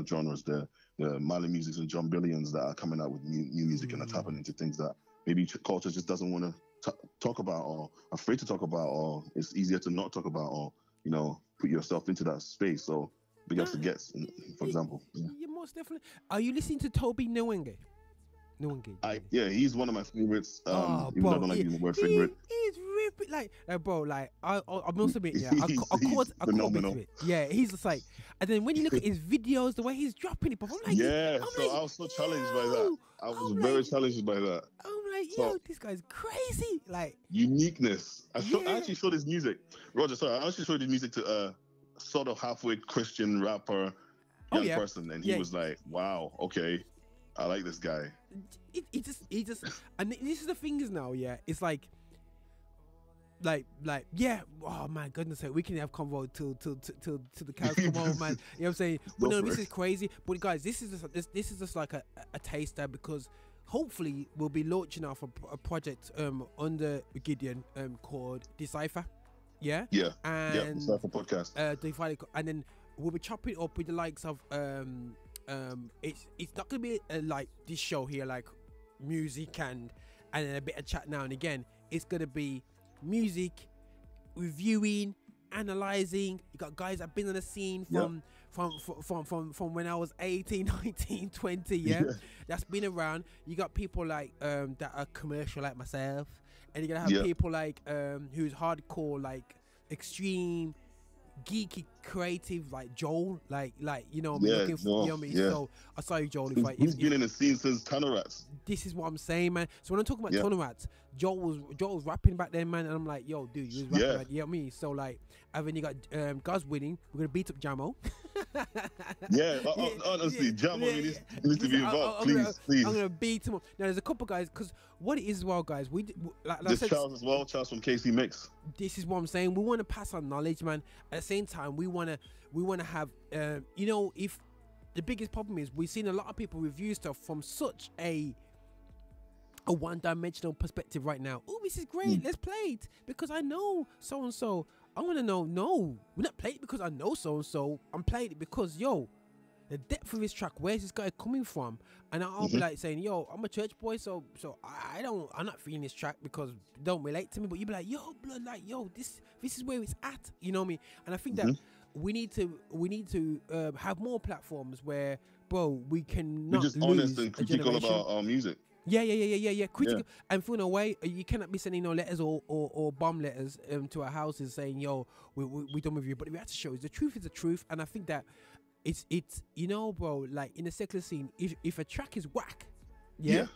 genres, the Mali Musics and John Billions that are coming out with new music and are tapping into things that maybe culture just doesn't want to talk about, or afraid to talk about, or it's easier to not talk about, or you know, put yourself into that space. So big ups to Getz, for example. Yeah, most definitely. Are you listening to Tobe Nwigwe? Yeah, he's one of my favorites. Even though I don't like using the word favorite. He's ripping, like bro, like I must admit, yeah, I caught a bit of it. Yeah, he's just like, and then when you look at his videos, the way he's dropping it, I'm like, I was so challenged by that. I was very challenged by that. I'm like, yo, this guy's crazy. Like uniqueness. I actually showed his music, Roger. Sorry, I actually showed his music to a sort of halfway Christian rapper, young person, and he was like, wow, okay. I like this guy. He just, and this is the thing is now, yeah. It's like, yeah. Oh my goodness, we can have convo till the cows come home, man. You know what I'm saying? But no, this is crazy. But guys, this is just like a taster, because hopefully we'll be launching off a project under Gideon called Decipher. Yeah. Yeah. And Decipher podcast. And then we'll be chopping up with the likes of it's not gonna be like this show here, like music and a bit of chat now and again. It's gonna be music, reviewing, analyzing. You got guys that have been on the scene from when I was 18, 19, 20, yeah. That's been around. You got people like that are commercial like myself, and you're gonna have people like who's hardcore, like extreme geeky creative, like Joel, like you know, looking for, you know what I mean? So I saw you, Joel. He's been in the scene since Tunnel Rats. This is what I'm saying, man. So when I'm talking about Tunnel Rats, Joel was rapping back then, man, and I'm like, yo, dude, you was rapping, you know what I mean? So like, and then you got God's winning. We're gonna beat up Jamo. Yeah, honestly, Jamo needs to be involved. Please. I'm gonna beat him up. Now there's a couple guys, because what it is as well, guys. Like There's Charles as well. Charles from KC Mix. This is what I'm saying. We want to pass on knowledge, man. At the same time, we wanna have you know, if the biggest problem is we've seen a lot of people review stuff from such a one-dimensional perspective right now. Oh, this is great. Let's play it because I know so and so. I want to know. No, we're not playing it because I know so and so. I'm playing it because the depth of this track. Where's this guy coming from? And I'll be like saying, yo, I'm a church boy, so I'm not feeling this track because it don't relate to me. But you be like, yo, blood, like, yo, this is where it's at. You know me? And I think that we need to have more platforms where, bro, we can not just lose honest and critical about our music. Yeah. Critical. And for in a way, you cannot be sending no letters or bomb letters to our houses saying, yo, we done with you. But the reality show is the truth is the truth. And I think that it's you know, bro, like in the secular scene, if a track is whack, man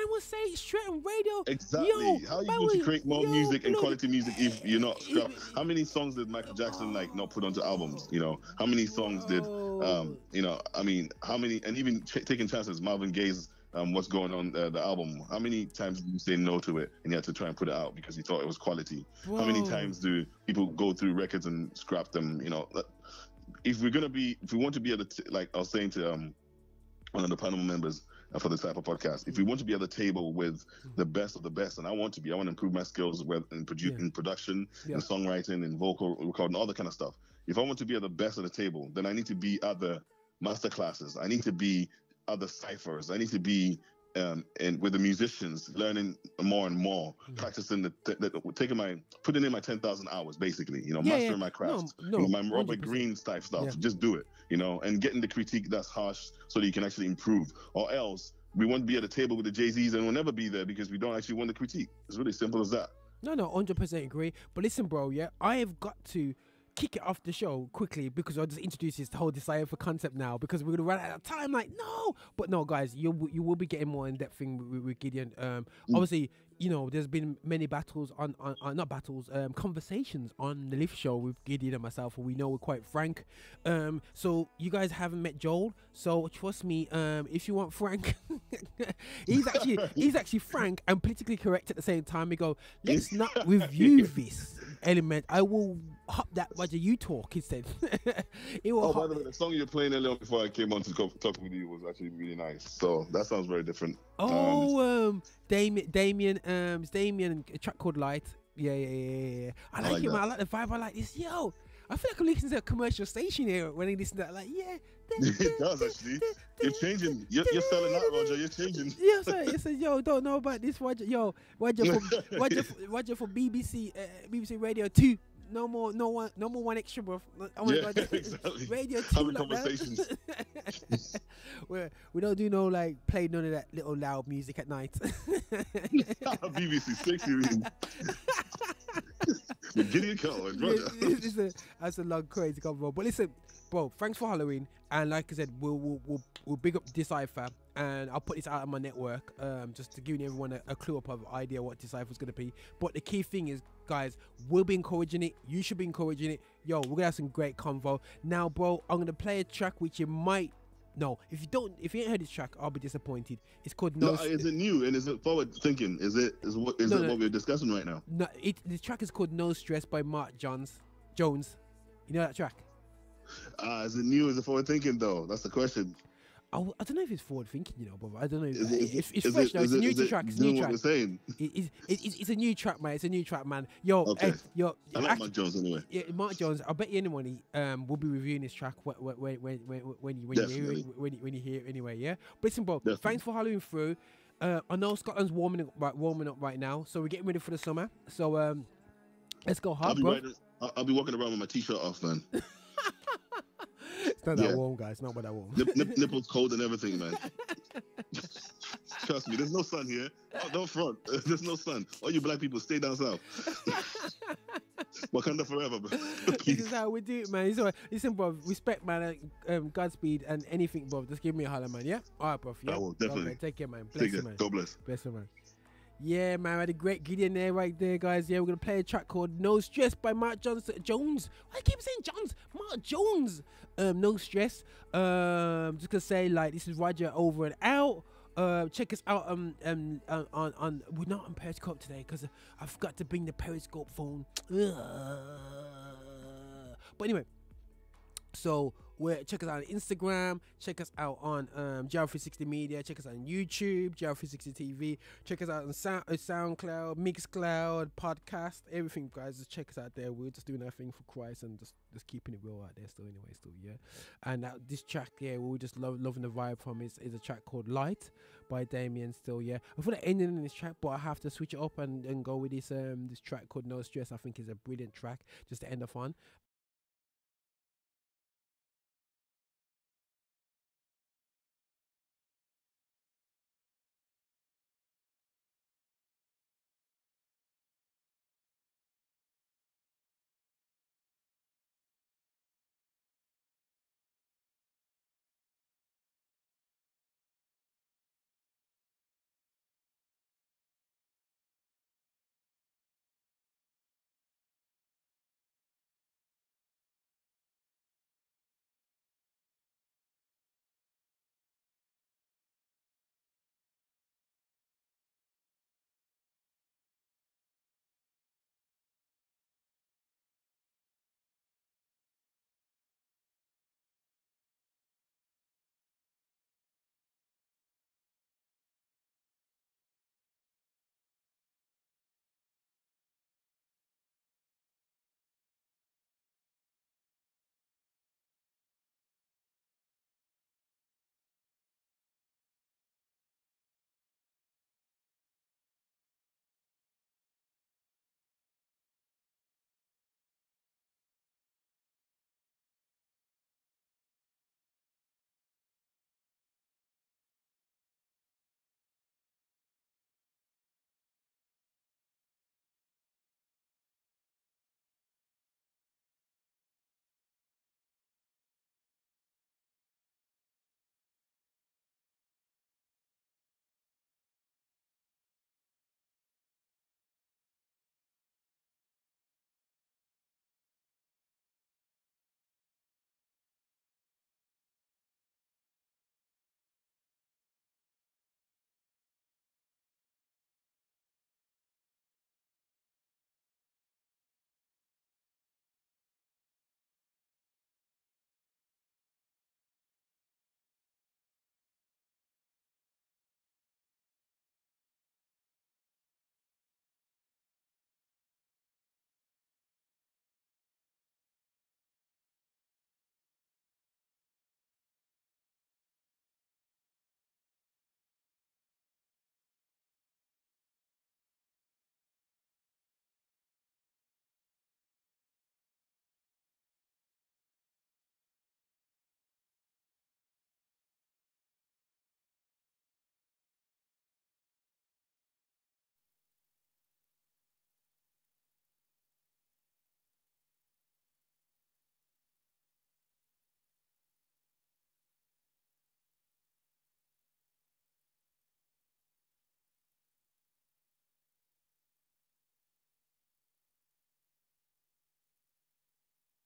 will say it straight on radio. Exactly. How are you going to create more music and quality music if you're not scrap? How many songs did Michael Jackson not put onto albums? You know, how many songs did you know? I mean, how many? And even taking chances, Marvin Gaye's what's going on the album. How many times did you say no to it and you had to try and put it out because you thought it was quality? Whoa. How many times do people go through records and scrap them? You know, if we want to be at the like I was saying to one of the panel members for the type of podcast, if we want to be at the table with the best of the best, and I want to improve my skills in production, in songwriting, in vocal recording, all that kind of stuff. If I want to be at the best of the table, then I need to be at the master classes. I need to be other ciphers. I need to be and with the musicians, learning more and more, practicing putting in my 10,000 hours, basically, you know, mastering my craft, you know, my Robert 100%. Greene type stuff. Just do it, you know, and getting the critique that's harsh so that you can actually improve. Or else we won't be at a table with the Jay-Z's and we'll never be there because we don't actually want the critique. It's really simple as that. No, 100% agree. But listen, bro, I have got to kick it off the show quickly because I'll just introduce this whole decipher concept now because we're gonna run out of time. Like, no, guys, you will be getting more in depth thing with Gideon. Obviously, you know, there's been many battles conversations on the Lift Show with Gideon and myself, and we know we're quite frank. So you guys haven't met Joel, so trust me. If you want Frank, he's actually frank and politically correct at the same time. We go, let's not review this element. I will hop that Roger, you talk instead. By the way, the song you're playing earlier before I came on to talk with you was actually really nice. So that sounds very different. Damian, it's Damian, a track called Light. Yeah. I like it, man. I like the vibe. I like this. Yo, I feel like I'm listening to a commercial station here when I listen to that. Like, it does actually. You're changing. You're selling out, Roger. You're changing. Yeah, sorry. It says, yo, don't know about this, Roger. Yo, Roger for BBC Radio 2. No more one extra, bro. Exactly. Radio 2. Having conversations. we don't do play none of that little loud music at night. BBC 6, you mean? Gideon Collins, brother. That's a long, crazy convo. But listen, bro, thanks for Halloween. And like I said, we'll big up Decipher, and I'll put this out on my network, just to give everyone a clue up of idea what Decipher's gonna be. But the key thing is, guys, we'll be encouraging it. You should be encouraging it. Yo, we're gonna have some great convo. Now, bro, I'm gonna play a track which you might know. If you ain't heard this track, I'll be disappointed. It's called No. Is it new and is it forward thinking? Is it what we're discussing right now? No, the track is called No Stress by Marc Jones. You know that track? Is it new? Is it forward thinking though? That's the question. I don't know if it's forward thinking, you know, but I don't know. It's fresh though. It's a new track. It's a new track. It's a new track, man. It's a new track, man. Yo, okay. I like Marc Jones anyway. Yeah, Marc Jones. I bet you anyone will be reviewing this track when you hear it anyway. Yeah. But listen, bro. Definitely. Thanks for Halloween through. I know Scotland's warming up right now, so we're getting ready for the summer. So let's go hard, bro. I'll be walking around with my t-shirt off, man. It's not that warm, guys. Not that warm. Nipples cold and everything, man. Trust me, there's no sun here. Don't front. There's no sun. All you black people, stay down south. Wakanda forever, bro. This is how we do it, man. So, listen, bro. Respect, man. Godspeed and anything, bro. Just give me a holler, man. Yeah. All right, bro. Yeah? I will definitely. Okay, take care, man. Bless you, man. God bless. Bless you, man. Yeah, man, I had a great Gideon there, right there, guys. Yeah, we're gonna play a track called "No Stress" by Marc Jones. Why I keep saying Jones? Marc Jones. No Stress. Just gonna say, like, this is Roger over and out. Check us out on we're not on Periscope today because I forgot to bring the Periscope phone. But anyway, so check us out on Instagram, check us out on JR360 Media, check us out on YouTube, JR360 TV, check us out on SoundCloud, Mixcloud, podcast, everything, guys. Just check us out there. We're just doing our thing for Christ and just keeping it real out there still, anyway, still, yeah. And this track, yeah, we just loving the vibe from is a track called Light by DAMIAN still, yeah. I thought the ending in this track, but I have to switch it up and go with this track called No Stress. I think is a brilliant track just to end off on.